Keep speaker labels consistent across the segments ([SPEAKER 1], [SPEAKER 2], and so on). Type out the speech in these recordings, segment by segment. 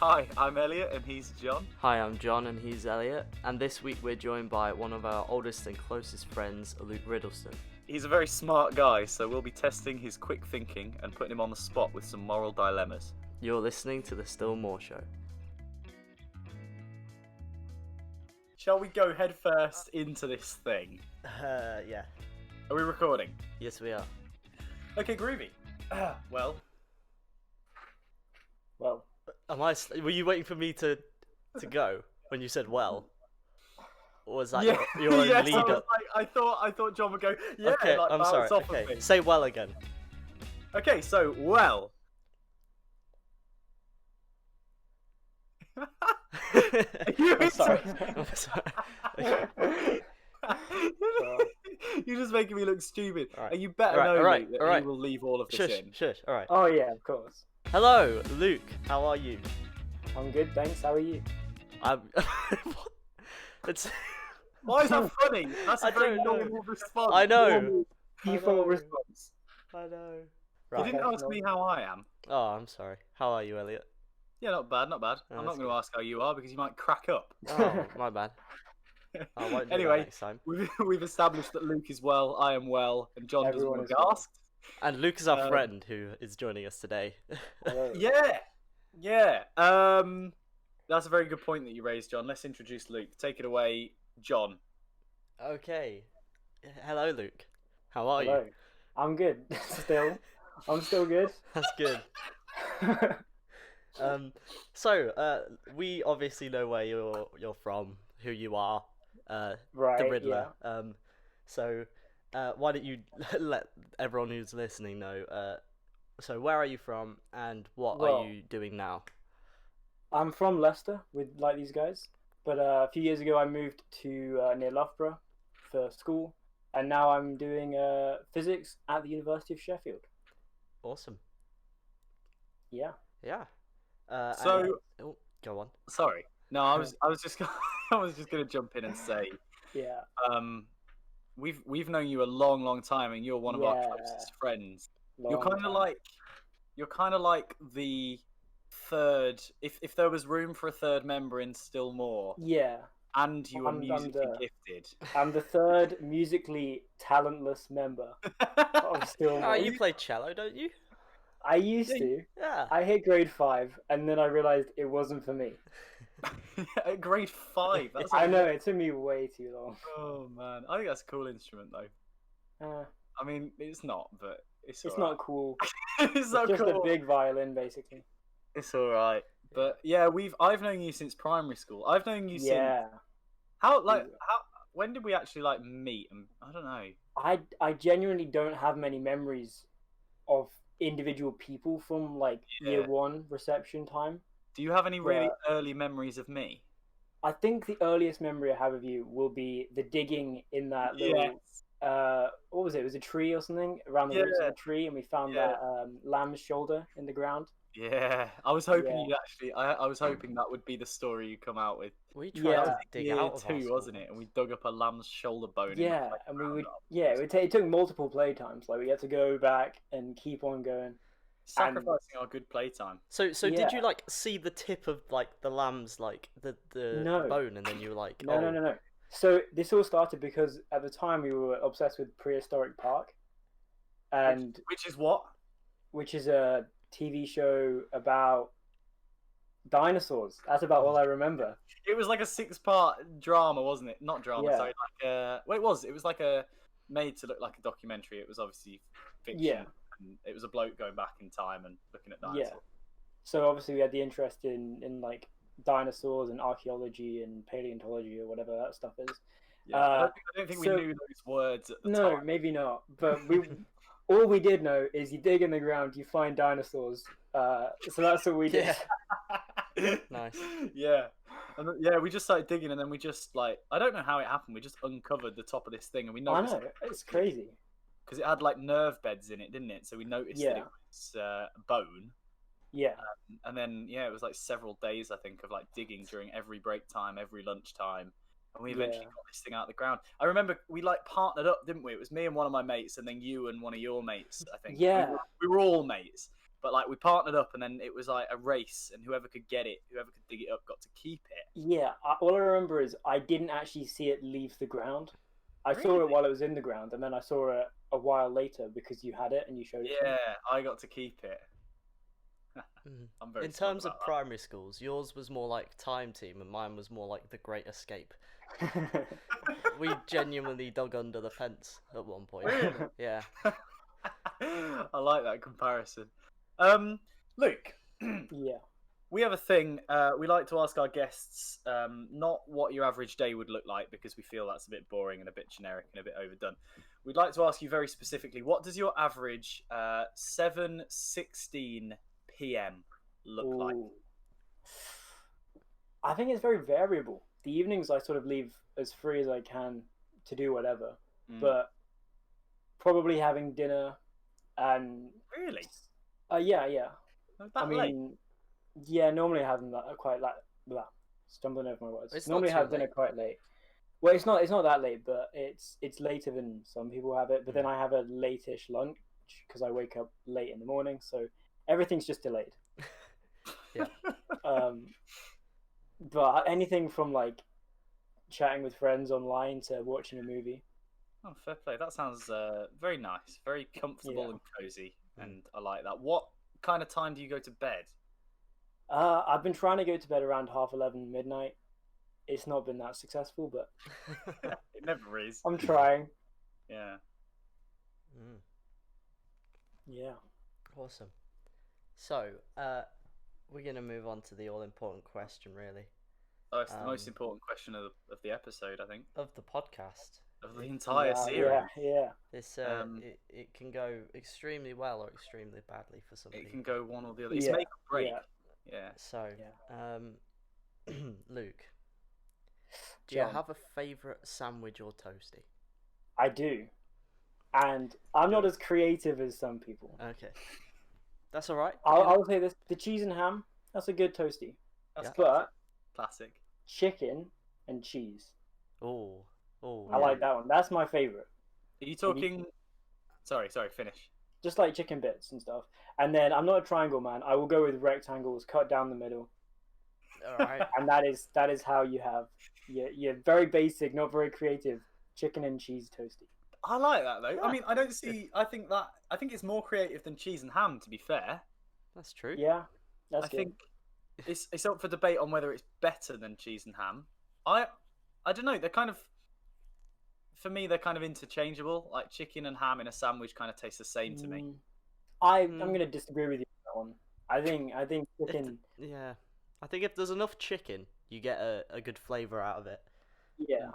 [SPEAKER 1] Hi, I'm Elliot and he's John.
[SPEAKER 2] Hi, I'm John and he's Elliot, and this week we're joined by one of our oldest and closest friends, Luke Riddleston.
[SPEAKER 1] He's a very smart guy, so we'll be testing his quick thinking and putting him on the spot with some moral dilemmas.
[SPEAKER 2] You're listening to The Still More Show.
[SPEAKER 1] Shall we go head first into this thing?
[SPEAKER 2] Yeah.
[SPEAKER 1] Are we recording?
[SPEAKER 2] Yes, we are.
[SPEAKER 1] Okay, groovy. Well.
[SPEAKER 2] Were you waiting for me to go when you said well? Or was that
[SPEAKER 1] Yeah,
[SPEAKER 2] your own
[SPEAKER 1] yes,
[SPEAKER 2] lead up?
[SPEAKER 1] I thought John would go, yeah,
[SPEAKER 2] Okay,
[SPEAKER 1] like,
[SPEAKER 2] I'm
[SPEAKER 1] bounce
[SPEAKER 2] sorry.
[SPEAKER 1] off
[SPEAKER 2] Okay,
[SPEAKER 1] of me.
[SPEAKER 2] say well again.
[SPEAKER 1] Okay, so, well.
[SPEAKER 2] I'm sorry. I'm sorry.
[SPEAKER 1] You're just making me look stupid.
[SPEAKER 2] All right.
[SPEAKER 1] And you better
[SPEAKER 2] All right,
[SPEAKER 1] know
[SPEAKER 2] all right,
[SPEAKER 1] Luke,
[SPEAKER 2] all
[SPEAKER 1] that
[SPEAKER 2] right.
[SPEAKER 1] you will leave all of this
[SPEAKER 2] Shush,
[SPEAKER 1] in.
[SPEAKER 2] shush. All right.
[SPEAKER 3] Oh yeah, of course.
[SPEAKER 2] Hello, Luke. How are you?
[SPEAKER 3] I'm good, thanks. How are you?
[SPEAKER 2] I'm. It's.
[SPEAKER 1] Why is that funny? That's a
[SPEAKER 2] I
[SPEAKER 1] very
[SPEAKER 2] don't know.
[SPEAKER 1] normal response.
[SPEAKER 2] I know.
[SPEAKER 3] Normal default
[SPEAKER 2] know.
[SPEAKER 3] response.
[SPEAKER 2] I know.
[SPEAKER 1] You
[SPEAKER 2] Right.
[SPEAKER 1] didn't ask me how I am.
[SPEAKER 2] Oh, I'm sorry. How are you, Elliot?
[SPEAKER 1] Yeah, not bad, not bad.
[SPEAKER 2] Oh,
[SPEAKER 1] I'm
[SPEAKER 2] that's
[SPEAKER 1] not going to ask how you are because you might crack up.
[SPEAKER 2] Oh, my bad. I won't do that
[SPEAKER 1] Anyway,
[SPEAKER 2] next time.
[SPEAKER 1] we've established that Luke is well, I am well, and John doesn't
[SPEAKER 3] Everyone
[SPEAKER 1] want
[SPEAKER 3] is
[SPEAKER 1] to be
[SPEAKER 3] well.
[SPEAKER 1] asked.
[SPEAKER 2] And Luke is our
[SPEAKER 1] Um,
[SPEAKER 2] friend who is joining us today.
[SPEAKER 3] Hello.
[SPEAKER 1] Yeah. That's a very good point that you raised, John. Let's introduce Luke. Take it away, John.
[SPEAKER 2] Okay. Hello, Luke. How are
[SPEAKER 3] Hello.
[SPEAKER 2] you?
[SPEAKER 3] I'm good. I'm still good.
[SPEAKER 2] That's good. We obviously know where you're from, who you are,
[SPEAKER 3] Right.
[SPEAKER 2] the Riddler.
[SPEAKER 3] Yeah.
[SPEAKER 2] Why don't you let everyone who's listening know? So where are you from, and what are
[SPEAKER 3] Well-
[SPEAKER 2] you doing now?
[SPEAKER 3] I'm from Leicester with like these guys, but a few years ago I moved to near Loughborough for school, and now I'm doing physics at the University of Sheffield.
[SPEAKER 2] Awesome.
[SPEAKER 3] Yeah.
[SPEAKER 2] Yeah. Go on.
[SPEAKER 1] Sorry. No, I was just I was just going to jump in and say,
[SPEAKER 3] Yeah.
[SPEAKER 1] we've known you a long time, and you're one of our
[SPEAKER 3] Yeah.
[SPEAKER 1] closest friends.
[SPEAKER 3] Long
[SPEAKER 1] You're kind of like the third. If there was room for a third member in Still More,
[SPEAKER 3] Yeah.
[SPEAKER 1] and you were
[SPEAKER 3] I'm
[SPEAKER 1] musically
[SPEAKER 3] the-
[SPEAKER 1] gifted.
[SPEAKER 3] I'm the third musically talentless member of Still More.
[SPEAKER 2] Oh, you play cello, don't you?
[SPEAKER 3] I used to.
[SPEAKER 2] Yeah.
[SPEAKER 3] I hit grade 5, and then I realized it wasn't for me.
[SPEAKER 1] At grade 5. That's
[SPEAKER 3] I know, it took me way too long.
[SPEAKER 1] Oh man, I think that's a cool instrument though. I mean, it's not, but it's
[SPEAKER 3] Not cool.
[SPEAKER 1] It's so
[SPEAKER 3] It's just
[SPEAKER 1] cool.
[SPEAKER 3] a big violin, basically.
[SPEAKER 1] It's all right. But yeah, I've known you since primary school. I've known you since
[SPEAKER 3] Yeah.
[SPEAKER 1] when did we actually like meet? And I don't know.
[SPEAKER 3] I genuinely don't have many memories of individual people from like year
[SPEAKER 1] Yeah.
[SPEAKER 3] 1 reception time.
[SPEAKER 1] Do you have any really
[SPEAKER 3] Yeah.
[SPEAKER 1] early memories of me?
[SPEAKER 3] I think the earliest memory I have of you will be the digging in that little what was it? It was a tree or something around the roots of
[SPEAKER 1] Yeah.
[SPEAKER 3] a tree, and we found
[SPEAKER 1] Yeah.
[SPEAKER 3] that lamb's shoulder in the ground.
[SPEAKER 1] Yeah, I was hoping
[SPEAKER 3] Yeah.
[SPEAKER 1] you'd actually. I was hoping that would be the story you come out with.
[SPEAKER 2] We tried
[SPEAKER 3] Yeah.
[SPEAKER 2] to dig
[SPEAKER 1] Year
[SPEAKER 2] out of our
[SPEAKER 1] 2,
[SPEAKER 2] school
[SPEAKER 1] wasn't it? And we dug up a lamb's shoulder bone. in the
[SPEAKER 3] Yeah, and we
[SPEAKER 1] playground
[SPEAKER 3] would.
[SPEAKER 1] afterwards.
[SPEAKER 3] Yeah, it took multiple playtimes. Like we had to go back and keep on going.
[SPEAKER 1] Sacrificing our good playtime.
[SPEAKER 2] So did
[SPEAKER 3] Yeah.
[SPEAKER 2] you like see the tip of like the lamb's like the
[SPEAKER 3] No.
[SPEAKER 2] bone, and then you were like,
[SPEAKER 3] No. So this all started because at the time we were obsessed with Prehistoric Park, and
[SPEAKER 1] Which is what?
[SPEAKER 3] which is a TV show about dinosaurs. That's about all I remember.
[SPEAKER 1] It was like a 6-part drama, wasn't it? Not drama,
[SPEAKER 3] Yeah.
[SPEAKER 1] sorry. Well, it was. It was like made to look like a documentary. It was obviously fiction.
[SPEAKER 3] Yeah.
[SPEAKER 1] And it was a bloke going back in time and looking at
[SPEAKER 3] Yeah.
[SPEAKER 1] dinosaurs.
[SPEAKER 3] So obviously we had the interest in like dinosaurs and archaeology and paleontology or whatever that stuff is.
[SPEAKER 1] Yeah. I don't think we
[SPEAKER 3] so-
[SPEAKER 1] knew those words at the
[SPEAKER 3] No,
[SPEAKER 1] time.
[SPEAKER 3] maybe not. But all we did know is you dig in the ground, you find dinosaurs. So that's what we did.
[SPEAKER 2] Yeah. Nice.
[SPEAKER 1] Yeah. And yeah, we just started digging, and then we just like I don't know how it happened. We just uncovered the top of this thing, and we
[SPEAKER 3] I
[SPEAKER 1] noticed
[SPEAKER 3] know, it's crazy.
[SPEAKER 1] because it had like nerve beds in it, didn't it? So we noticed that it
[SPEAKER 3] Yeah.
[SPEAKER 1] was bone.
[SPEAKER 3] Yeah.
[SPEAKER 1] And then yeah, it was like several days I think of like digging during every break time, every lunch time, and we eventually
[SPEAKER 3] Yeah.
[SPEAKER 1] got this thing out of the ground. I remember we like partnered up, didn't we? It was me and one of my mates, and then you and one of your mates. I think.
[SPEAKER 3] Yeah.
[SPEAKER 1] We were all mates, But like we partnered up, and then it was like a race, and whoever could dig it up, got to keep it.
[SPEAKER 3] Yeah, all I remember is I didn't actually see it leave the ground. I saw
[SPEAKER 1] Really?
[SPEAKER 3] it while it was in the ground, and then I saw it a while later because you had it and you showed it to me.
[SPEAKER 1] Yeah, I got to keep it. I'm very
[SPEAKER 2] In
[SPEAKER 1] smug
[SPEAKER 2] terms of
[SPEAKER 1] about that.
[SPEAKER 2] primary schools, yours was more like Time Team, and mine was more like The Great Escape. We genuinely dug under the fence at one point.
[SPEAKER 1] Really?
[SPEAKER 2] Yeah.
[SPEAKER 1] I like that comparison. Luke,
[SPEAKER 3] Yeah.
[SPEAKER 1] we have a thing. We like to ask our guests not what your average day would look like, because we feel that's a bit boring and a bit generic and a bit overdone. We'd like to ask you very specifically, what does your average 7:16 p.m. look like?
[SPEAKER 3] Ooh. I think it's very variable. The evenings I sort of leave as free as I can to do whatever, but probably having dinner and
[SPEAKER 1] Really?
[SPEAKER 3] yeah.
[SPEAKER 1] That late?
[SPEAKER 3] Yeah, normally having that quite like blah, stumbling over my words.
[SPEAKER 2] It's
[SPEAKER 3] Normally
[SPEAKER 2] not too
[SPEAKER 3] have dinner
[SPEAKER 2] late.
[SPEAKER 3] quite late. Well, it's not that late, but it's later than some people have it. But then I have a late-ish lunch because I wake up late in the morning, so everything's just delayed.
[SPEAKER 2] Yeah.
[SPEAKER 3] But anything from like chatting with friends online to watching a movie.
[SPEAKER 1] Oh, fair play. That sounds very nice, very comfortable
[SPEAKER 3] Yeah.
[SPEAKER 1] and cozy, and I like that. What kind of time do you go to bed?
[SPEAKER 3] I've been trying to go to bed around 11:30, midnight. It's not been that successful, but
[SPEAKER 1] It never is.
[SPEAKER 3] I'm trying.
[SPEAKER 1] Yeah.
[SPEAKER 2] Mm,
[SPEAKER 3] Yeah.
[SPEAKER 2] awesome. So, we're gonna move on to the all-important question, really,
[SPEAKER 1] Oh, it's the most
[SPEAKER 2] Um,
[SPEAKER 1] important question of the episode, I think,
[SPEAKER 2] of the podcast.
[SPEAKER 1] of the entire
[SPEAKER 3] yeah,
[SPEAKER 1] series.
[SPEAKER 3] Yeah.
[SPEAKER 2] This
[SPEAKER 1] Um,
[SPEAKER 2] it can go extremely well or extremely badly for some
[SPEAKER 1] It
[SPEAKER 2] people.
[SPEAKER 1] can go one or the other. It's
[SPEAKER 3] Yeah,
[SPEAKER 1] make or break.
[SPEAKER 3] yeah.
[SPEAKER 1] Yeah.
[SPEAKER 2] So,
[SPEAKER 3] Yeah.
[SPEAKER 2] Luke, do you
[SPEAKER 3] John.
[SPEAKER 2] have a favourite sandwich or toasty?
[SPEAKER 3] I do. And I'm not as creative as some people.
[SPEAKER 2] Okay, that's all right.
[SPEAKER 3] I'll say this: the cheese and ham, that's a good toasty.
[SPEAKER 1] That's
[SPEAKER 2] Yeah.
[SPEAKER 3] But
[SPEAKER 1] classic.
[SPEAKER 3] chicken and cheese,
[SPEAKER 2] Oh,
[SPEAKER 3] I like that one. That's my favorite.
[SPEAKER 1] Are you talking? Sorry. Finish.
[SPEAKER 3] Just like chicken bits and stuff. And then I'm not a triangle man. I will go with rectangles, cut down the middle,
[SPEAKER 2] All right.
[SPEAKER 3] and that is how you have your very basic, not very creative chicken and cheese toasty.
[SPEAKER 1] I like that though.
[SPEAKER 2] Yeah.
[SPEAKER 1] I mean, I don't see. I think it's more creative than cheese and ham. To be fair,
[SPEAKER 2] That's true.
[SPEAKER 3] Yeah, that's
[SPEAKER 1] I
[SPEAKER 3] good.
[SPEAKER 1] think it's up for debate on whether it's better than cheese and ham. I don't know. They're kind of, for me, they're kind of interchangeable. Like chicken and ham in a sandwich kind of taste the same to me.
[SPEAKER 3] I'm going to disagree with you on that one. I think
[SPEAKER 2] If
[SPEAKER 3] chicken.
[SPEAKER 2] Yeah, I think if there's enough chicken, you get a good flavour out of it.
[SPEAKER 3] Yeah.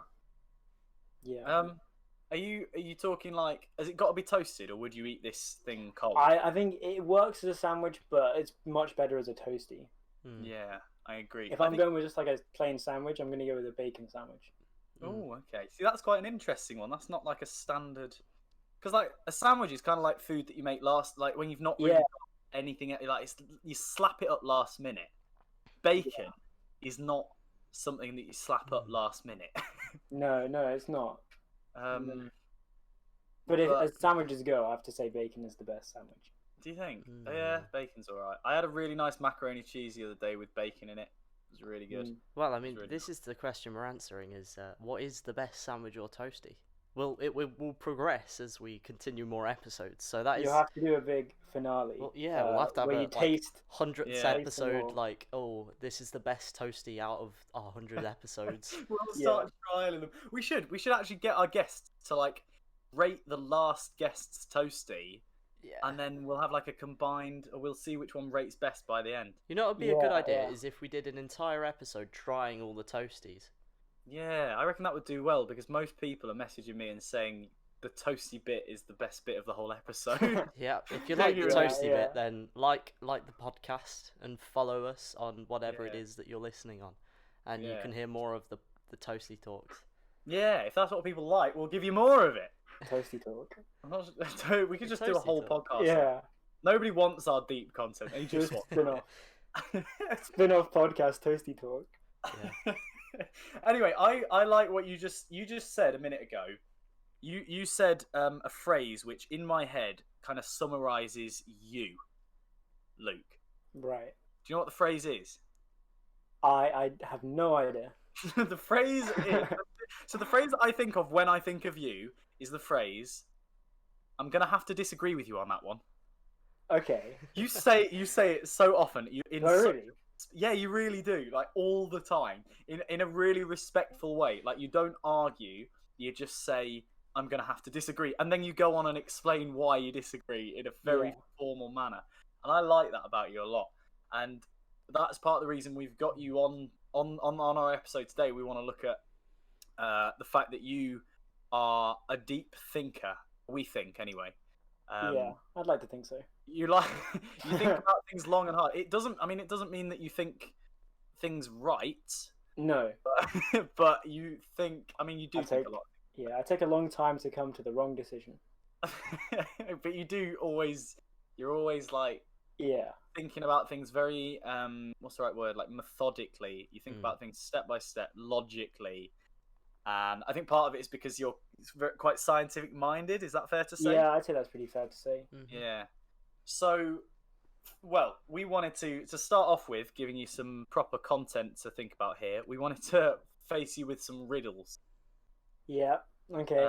[SPEAKER 1] Are you talking like, has it got to be toasted, or would you eat this thing cold?
[SPEAKER 3] I think it works as a sandwich, but it's much better as a toasty.
[SPEAKER 2] Mm.
[SPEAKER 1] Yeah, I agree.
[SPEAKER 3] If I'm going with just like a plain sandwich, I'm going to go with a bacon sandwich.
[SPEAKER 1] Oh, okay. See, that's quite an interesting one. That's not like a standard, because like a sandwich is kind of like food that you make last, like when you've not really
[SPEAKER 3] Yeah.
[SPEAKER 1] got anything. Like you slap it up last minute. Bacon is not something that you slap up last minute.
[SPEAKER 3] No, it's not. But
[SPEAKER 1] but-
[SPEAKER 3] as sandwiches go, I have to say bacon is the best sandwich.
[SPEAKER 1] Do you think?
[SPEAKER 2] Mm.
[SPEAKER 1] Yeah, bacon's alright. I had a really nice macaroni cheese the other day with bacon in it. It was really good.
[SPEAKER 2] Well, I mean,
[SPEAKER 1] really
[SPEAKER 2] this is the question we're answering: is what is the best sandwich or toasty? Well, it will progress as we continue more episodes. So that is
[SPEAKER 3] You have to do a big finale.
[SPEAKER 2] Well, yeah, we'll have to have
[SPEAKER 3] where
[SPEAKER 2] a,
[SPEAKER 3] you
[SPEAKER 2] like,
[SPEAKER 3] taste.
[SPEAKER 2] 100th
[SPEAKER 1] Yeah.
[SPEAKER 2] episode.
[SPEAKER 3] more.
[SPEAKER 2] Like, oh, this is the best toasty out of our 100 episodes.
[SPEAKER 1] We'll start trialing them. We should actually get our guests to like rate the last guest's toasty,
[SPEAKER 2] Yeah.
[SPEAKER 1] and then we'll have like a combined, or we'll see which one rates best by the end.
[SPEAKER 2] You know what would be a good
[SPEAKER 3] Yeah,
[SPEAKER 2] idea
[SPEAKER 3] yeah.
[SPEAKER 2] is if we did an entire episode trying all the toasties.
[SPEAKER 1] Yeah, I reckon that would do well, because most people are messaging me and saying the toasty bit is the best bit of the whole episode.
[SPEAKER 2] Yeah, if you
[SPEAKER 1] Yeah,
[SPEAKER 2] like the
[SPEAKER 1] you're
[SPEAKER 3] right.
[SPEAKER 2] toasty
[SPEAKER 3] Yeah.
[SPEAKER 2] bit, then like the podcast and follow us on whatever it
[SPEAKER 1] Yeah.
[SPEAKER 2] is that you're listening on, and you
[SPEAKER 1] Yeah.
[SPEAKER 2] can hear more of the toasty talks.
[SPEAKER 1] Yeah, if that's what people like, we'll give you more of it.
[SPEAKER 3] Toasty talk.
[SPEAKER 1] I'm not, we could just do a
[SPEAKER 2] Toasty
[SPEAKER 1] whole
[SPEAKER 2] talk.
[SPEAKER 1] podcast.
[SPEAKER 3] Yeah,
[SPEAKER 1] Nobody wants our deep content. They just
[SPEAKER 3] just
[SPEAKER 1] want.
[SPEAKER 3] spin-off podcast, toasty talk.
[SPEAKER 2] Yeah.
[SPEAKER 1] Anyway, I like what you just said a minute ago. You said a phrase which in my head kind of summarizes you. Luke.
[SPEAKER 3] Right.
[SPEAKER 1] Do you know what the phrase is?
[SPEAKER 3] I have no idea.
[SPEAKER 1] The phrase is... So the phrase that I think of when I think of you is the phrase, I'm going to have to disagree with you on that one.
[SPEAKER 3] Okay.
[SPEAKER 1] You say it so often.
[SPEAKER 3] Really?
[SPEAKER 1] Yeah, you really do. Like all the time, in a really respectful way. Like you don't argue. You just say, "I'm gonna have to disagree," and then you go on and explain why you disagree in a very formal manner. And I like that about you a lot. And that's part of the reason we've got you on our episode today. We want to look at the fact that you are a deep thinker. We think anyway.
[SPEAKER 3] Yeah, I'd like to think so.
[SPEAKER 1] You think about things long and hard. It doesn't mean that you think things right.
[SPEAKER 3] No.
[SPEAKER 1] But you think. I mean, you do think a lot.
[SPEAKER 3] Yeah, I take a long time to come to the wrong decision.
[SPEAKER 1] But you do always. You're always like.
[SPEAKER 3] Yeah.
[SPEAKER 1] Thinking about things very. What's the right word? Like methodically. You think about things step by step, logically. And I think part of it is because you're quite scientific minded. Is that fair to say?
[SPEAKER 3] Yeah, I'd say that's pretty fair to say.
[SPEAKER 2] Mm-hmm.
[SPEAKER 1] Yeah. So, well, we wanted to start off with giving you some proper content to think about here. We wanted to face you with some riddles.
[SPEAKER 3] Yeah. Okay.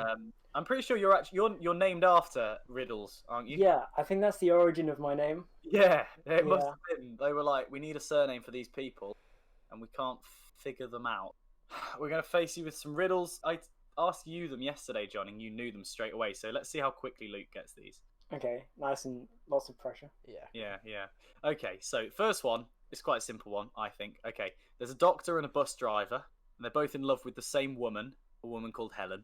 [SPEAKER 1] I'm pretty sure you're named after riddles, aren't you?
[SPEAKER 3] Yeah, I think that's the origin of my name.
[SPEAKER 1] Yeah, it must have been. They were like, we need a surname for these people, and we can't figure them out. We're going to face you with some riddles. I asked you them yesterday, John, and you knew them straight away. So let's see how quickly Luke gets these.
[SPEAKER 3] Okay, nice and lots of pressure.
[SPEAKER 1] Yeah. Okay, so first one is quite a simple one, I think. Okay, there's a doctor and a bus driver, and they're both in love with the same woman, a woman called Helen.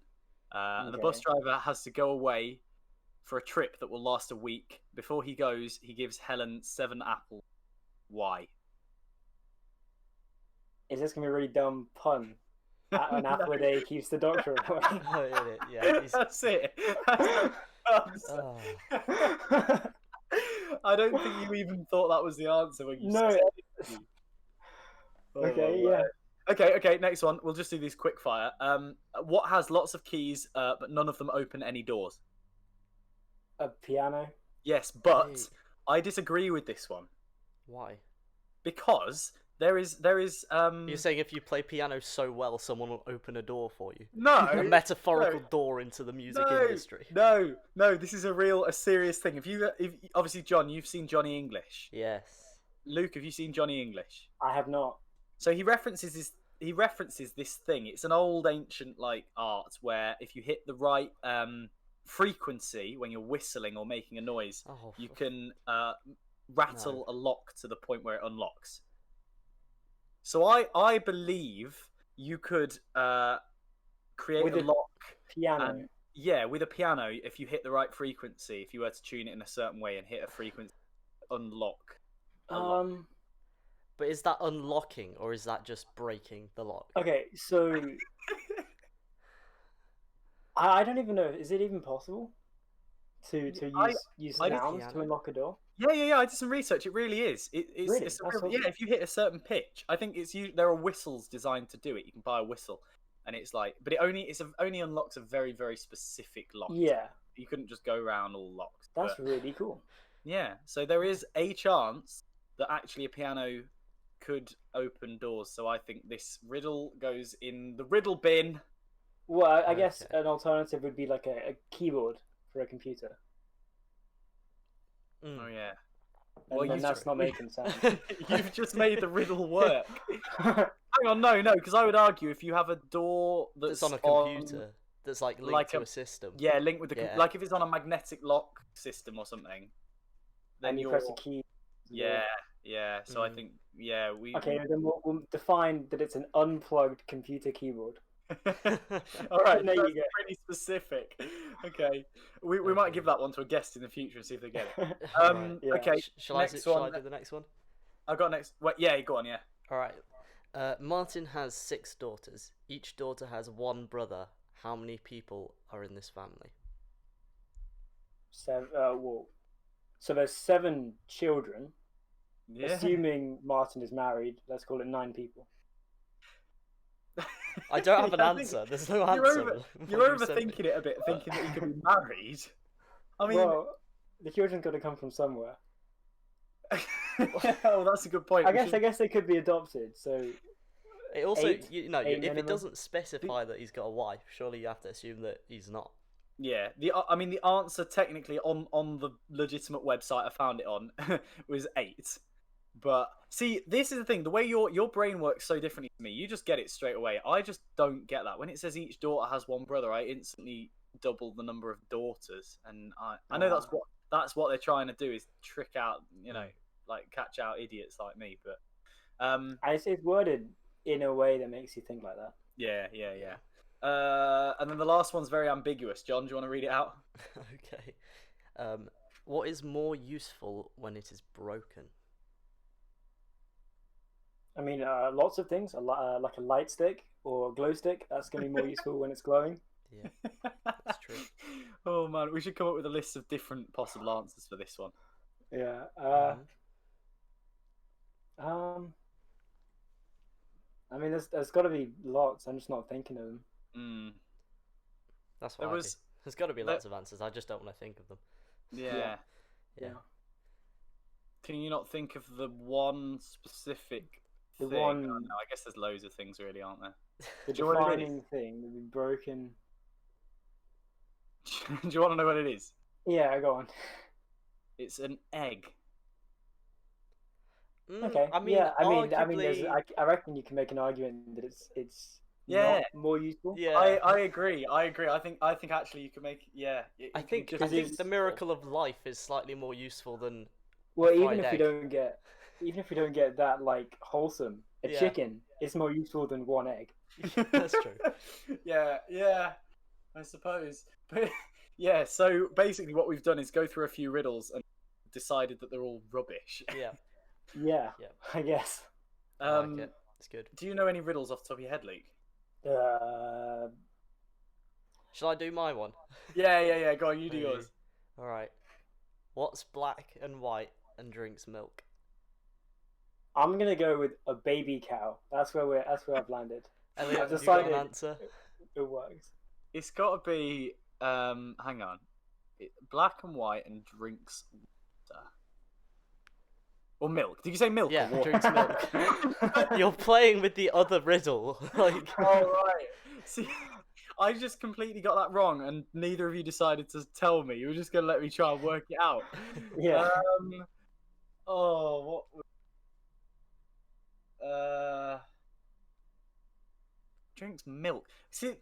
[SPEAKER 1] And the bus driver has to go away for a trip that will last a week. Before he goes, he gives Helen 7 apples. Why?
[SPEAKER 3] Is this going to be a really dumb pun? An apple a day keeps the doctor away.
[SPEAKER 2] Yeah,
[SPEAKER 1] That's it. I don't think you even thought that was the answer when you said it.
[SPEAKER 3] Okay, yeah.
[SPEAKER 1] Okay, next one. We'll just do these quick fire. What has lots of keys, but none of them open any doors?
[SPEAKER 3] A piano?
[SPEAKER 1] Yes, but I disagree with this one.
[SPEAKER 2] Why?
[SPEAKER 1] Because there is
[SPEAKER 2] You're saying if you play piano so well, someone will open a door for you?
[SPEAKER 1] No.
[SPEAKER 2] A metaphorical door into the music industry.
[SPEAKER 1] No, this is a serious thing. If obviously, John, you've seen Johnny English.
[SPEAKER 2] Yes.
[SPEAKER 1] Luke, have you seen Johnny English?
[SPEAKER 3] I have not.
[SPEAKER 1] So he references this thing. It's an old ancient art where if you hit the right frequency when you're whistling or making a noise, you can rattle a lock to the point where it unlocks. So I believe you could create a lock.
[SPEAKER 3] Piano.
[SPEAKER 1] With a piano, if you hit the right frequency, if you were to tune it in a certain way and hit a frequency, unlock.
[SPEAKER 2] But is that unlocking or is that just breaking the lock?
[SPEAKER 3] Okay, so I don't even know. Is it even possible to use sounds to unlock a door?
[SPEAKER 1] Yeah. I did some research. It really is. It's if you hit a certain pitch, I think there are whistles designed to do it. You can buy a whistle, and it's like, but it only unlocks a very, very specific lock.
[SPEAKER 3] Yeah,
[SPEAKER 1] you couldn't just go around all locks.
[SPEAKER 3] That's really cool.
[SPEAKER 1] Yeah, so there is a chance that actually a piano could open doors. So I think this riddle goes in the riddle bin.
[SPEAKER 3] Well, I guess an alternative would be like a keyboard for a computer.
[SPEAKER 1] Oh yeah.
[SPEAKER 3] Well, that's not making sense.
[SPEAKER 1] You've just made the riddle work. Hang on, no, because I would argue if you have a door that's
[SPEAKER 2] on a computer, that's linked to a system.
[SPEAKER 1] Yeah, linked with the like if it's on a magnetic lock system or something, then
[SPEAKER 3] you press a key.
[SPEAKER 1] Yeah. So I think we.
[SPEAKER 3] Okay, then we'll define that it's an unplugged computer keyboard.
[SPEAKER 1] All right, that's pretty specific. Okay, we might give that one to a guest in the future and see if they get it. Okay,
[SPEAKER 2] shall I do the next one?
[SPEAKER 1] I've got next. Wait, yeah, go on. Yeah.
[SPEAKER 2] All right. Martin has 6 daughters. Each daughter has 1 brother. How many people are in this family?
[SPEAKER 3] 7. So there's 7 children.
[SPEAKER 1] Yeah.
[SPEAKER 3] Assuming Martin is married, let's call it 9 people.
[SPEAKER 2] I don't have an answer. There's no answer.
[SPEAKER 1] You're overthinking it a bit, thinking that he could be married. I mean,
[SPEAKER 3] the children's got to come from somewhere.
[SPEAKER 1] Oh, that's a good point.
[SPEAKER 3] I guess they could be adopted. So
[SPEAKER 2] It also,
[SPEAKER 3] Eight-
[SPEAKER 2] you know,
[SPEAKER 3] eight
[SPEAKER 2] if it
[SPEAKER 3] minimum.
[SPEAKER 2] doesn't specify that he's got a wife, surely you have to assume that he's not.
[SPEAKER 1] Yeah, I mean the answer technically on the legitimate website I found it on was 8. But see, this is the thing: the way your brain works so differently to me, you just get it straight away. I just don't get that. When it says each daughter has one brother, I instantly double the number of daughters, and I know that's what they're trying to do is trick out, like catch out idiots like me. But
[SPEAKER 3] it's worded in a way that makes you think like that.
[SPEAKER 1] yeah. And then the last one's very ambiguous. John, do you want to read it out?
[SPEAKER 2] Okay. What is more useful when it is broken?
[SPEAKER 3] I mean, lots of things, like a light stick or a glow stick. That's going to be more useful when it's glowing.
[SPEAKER 2] Yeah, that's true.
[SPEAKER 1] Oh man, we should come up with a list of different possible answers for this one.
[SPEAKER 3] Yeah. I mean, there's got to be lots. I'm just not thinking of them.
[SPEAKER 2] That's what there's got to be lots of answers. I just don't want to think of them.
[SPEAKER 1] Yeah. Can you not think of the one specific
[SPEAKER 3] The
[SPEAKER 1] thing?
[SPEAKER 3] one.
[SPEAKER 1] No, I guess there's loads of things, really, aren't there?
[SPEAKER 3] The
[SPEAKER 1] Do you know what it
[SPEAKER 3] defining thing that be broken.
[SPEAKER 1] Do you want to know what it is?
[SPEAKER 3] Yeah, go on.
[SPEAKER 1] It's an egg.
[SPEAKER 3] Okay.
[SPEAKER 2] I mean,
[SPEAKER 3] arguably... I reckon you can make an argument that it's not more useful.
[SPEAKER 2] Yeah,
[SPEAKER 1] I agree. I think actually you can make
[SPEAKER 2] I think the miracle of life is slightly more useful than.
[SPEAKER 3] Well, even if we don't get that like wholesome, a chicken is more useful than one egg.
[SPEAKER 2] That's true.
[SPEAKER 1] Yeah, I suppose. But yeah, so basically what we've done is go through a few riddles and decided that they're all rubbish.
[SPEAKER 3] Yeah, I guess.
[SPEAKER 2] I like it. It's good.
[SPEAKER 1] Do you know any riddles off the top of your head, Luke?
[SPEAKER 2] Shall I do my one?
[SPEAKER 1] Yeah. Go on, you do yours.
[SPEAKER 2] All right. What's black and white and drinks milk?
[SPEAKER 3] I'm gonna go with a baby cow. That's where I've landed.
[SPEAKER 2] Elliot,
[SPEAKER 3] I've
[SPEAKER 2] have you got an
[SPEAKER 3] decided
[SPEAKER 2] answer?
[SPEAKER 3] it works.
[SPEAKER 1] It's got to be hang on, black and white and drinks water or milk. Did you say milk?
[SPEAKER 2] Yeah,
[SPEAKER 1] or water?
[SPEAKER 2] drinks milk. You're playing with the other riddle. Like.
[SPEAKER 1] Oh right. See, I just completely got that wrong, and neither of you decided to tell me. You were just gonna let me try and work it out.
[SPEAKER 3] Yeah.
[SPEAKER 1] Oh, what? Drinks milk. See,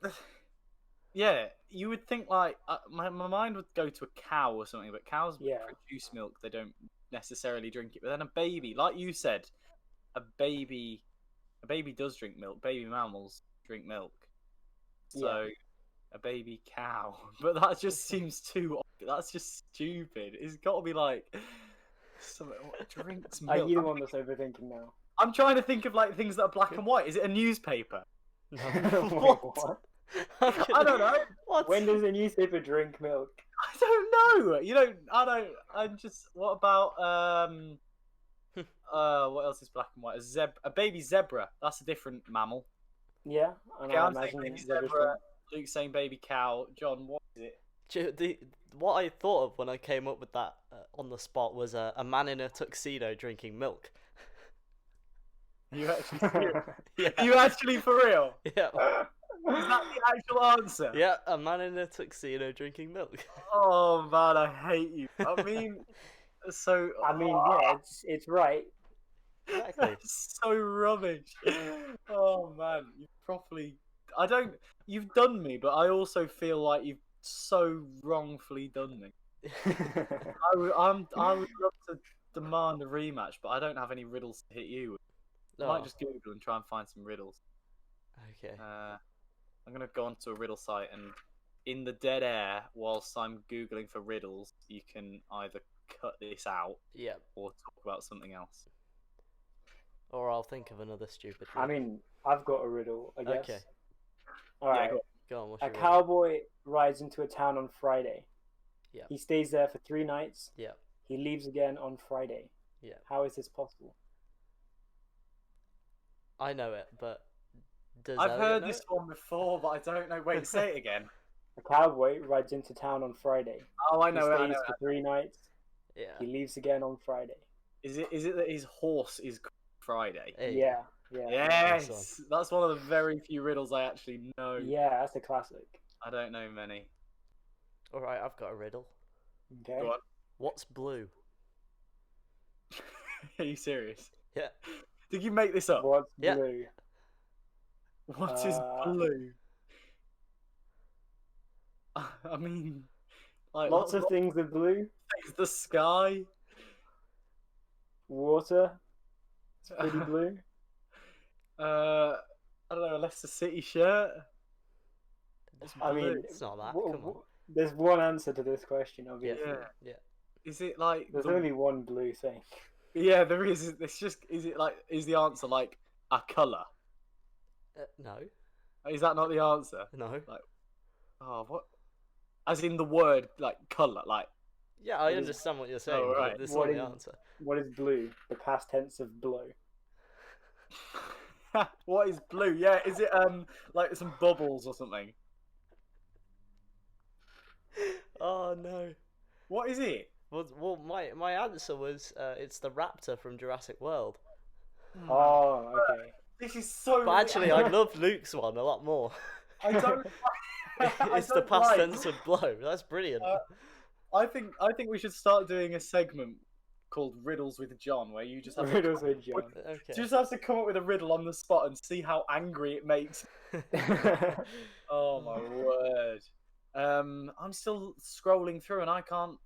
[SPEAKER 1] yeah, you would think like my mind would go to a cow or something, but cows produce milk. They don't necessarily drink it. But then a baby, like you said, a baby does drink milk. Baby mammals drink milk. So a baby cow, but that just seems too. That's just stupid. It's got to be like something. What drinks milk?
[SPEAKER 3] Are you the one that's overthinking now?
[SPEAKER 1] I'm trying to think of like things that are black and white. Is it a newspaper?
[SPEAKER 2] No.
[SPEAKER 3] What?
[SPEAKER 1] I don't know.
[SPEAKER 2] What?
[SPEAKER 3] When does a newspaper drink milk?
[SPEAKER 1] I don't know. You don't. I don't. I'm just. What about what else is black and white? A baby zebra. That's a different mammal.
[SPEAKER 3] Yeah, and
[SPEAKER 1] Okay,
[SPEAKER 3] I
[SPEAKER 1] I'm saying
[SPEAKER 3] imagine
[SPEAKER 1] baby
[SPEAKER 3] zebra's
[SPEAKER 1] zebra. Luke's saying baby cow. John, what is it?
[SPEAKER 2] What I thought of when I came up with that on the spot was a man in a tuxedo drinking milk.
[SPEAKER 1] You actually serious?
[SPEAKER 2] Yeah.
[SPEAKER 1] You actually for real?
[SPEAKER 2] Yeah.
[SPEAKER 1] Is that the actual answer?
[SPEAKER 2] Yeah, a man in a tuxedo drinking milk.
[SPEAKER 1] Oh man, I hate you. I mean,
[SPEAKER 3] yeah, it's right.
[SPEAKER 2] Exactly.
[SPEAKER 1] It's so rubbish. Oh man, you properly. You've done me, but I also feel like you've so wrongfully done me. I would love to demand a rematch, but I don't have any riddles to hit you with. I might just Google and try and find some riddles.
[SPEAKER 2] Okay.
[SPEAKER 1] I'm gonna go onto a riddle site, and in the dead air, whilst I'm googling for riddles, you can either cut this out, or talk about something else.
[SPEAKER 2] Or I'll think of another stupid riddle.
[SPEAKER 3] I mean, I've got a riddle, I guess.
[SPEAKER 2] Okay.
[SPEAKER 3] All right.
[SPEAKER 2] Go on.
[SPEAKER 3] A cowboy rides into a town on Friday.
[SPEAKER 2] Yeah.
[SPEAKER 3] He stays there for 3 nights.
[SPEAKER 2] Yeah.
[SPEAKER 3] He leaves again on Friday.
[SPEAKER 2] Yeah.
[SPEAKER 3] How is this possible?
[SPEAKER 2] I know it, but
[SPEAKER 1] I've heard this one before, but I don't know. Wait, say it again.
[SPEAKER 3] A cowboy rides into town on Friday.
[SPEAKER 1] Oh, I know
[SPEAKER 3] He
[SPEAKER 1] it.
[SPEAKER 3] stays for 3 nights.
[SPEAKER 2] Yeah.
[SPEAKER 3] He leaves again on Friday.
[SPEAKER 1] Is it that his horse is called Friday?
[SPEAKER 2] Hey,
[SPEAKER 3] Yeah.
[SPEAKER 1] Yes, that's one of the very few riddles I actually know.
[SPEAKER 3] Yeah, that's a classic.
[SPEAKER 1] I don't know many.
[SPEAKER 2] All right, I've got a riddle.
[SPEAKER 3] Okay.
[SPEAKER 1] Go on.
[SPEAKER 2] What's blue?
[SPEAKER 1] Are you serious?
[SPEAKER 2] Yeah.
[SPEAKER 1] Did you make this up?
[SPEAKER 3] What's
[SPEAKER 2] Yeah.
[SPEAKER 3] blue?
[SPEAKER 1] What is blue? I mean, like
[SPEAKER 3] Lots of things are blue.
[SPEAKER 1] It's the sky.
[SPEAKER 3] Water. It's pretty blue.
[SPEAKER 1] I don't know. A Leicester City shirt. It's
[SPEAKER 3] I mean,
[SPEAKER 1] blue.
[SPEAKER 2] It's not that.
[SPEAKER 3] w-
[SPEAKER 2] Come on.
[SPEAKER 3] w- there's one answer to this question, obviously.
[SPEAKER 1] Yeah.
[SPEAKER 2] Yeah.
[SPEAKER 1] Is it like?
[SPEAKER 3] There's
[SPEAKER 1] the-
[SPEAKER 3] only one blue thing.
[SPEAKER 1] Yeah, there is. It's just. Is it like? Is the answer like a color?
[SPEAKER 2] No.
[SPEAKER 1] Is that not the answer?
[SPEAKER 2] No.
[SPEAKER 1] Oh, what? As in the word like color, like.
[SPEAKER 2] Yeah, I understand what you're saying.
[SPEAKER 1] Oh,
[SPEAKER 2] But
[SPEAKER 1] right.
[SPEAKER 2] that's
[SPEAKER 3] What
[SPEAKER 2] not the
[SPEAKER 3] is-
[SPEAKER 2] answer.
[SPEAKER 3] What is blue? The past tense of blow.
[SPEAKER 1] What is blue? Yeah, is it like some bubbles or something?
[SPEAKER 2] Oh no.
[SPEAKER 1] What is it?
[SPEAKER 2] Well, my answer was it's the raptor from Jurassic World.
[SPEAKER 3] Oh, okay.
[SPEAKER 1] This is so.
[SPEAKER 2] But actually, I love Luke's one a lot more.
[SPEAKER 1] I don't. I
[SPEAKER 2] It's the
[SPEAKER 1] don't
[SPEAKER 2] past
[SPEAKER 1] like-
[SPEAKER 2] tense of blow. That's brilliant.
[SPEAKER 1] I think we should start doing a segment called Riddles with John, where you just have to
[SPEAKER 3] Riddles with John.
[SPEAKER 2] Okay.
[SPEAKER 1] just have to come up with a riddle on the spot and see how angry it makes. Oh my word! I'm still scrolling through and I can't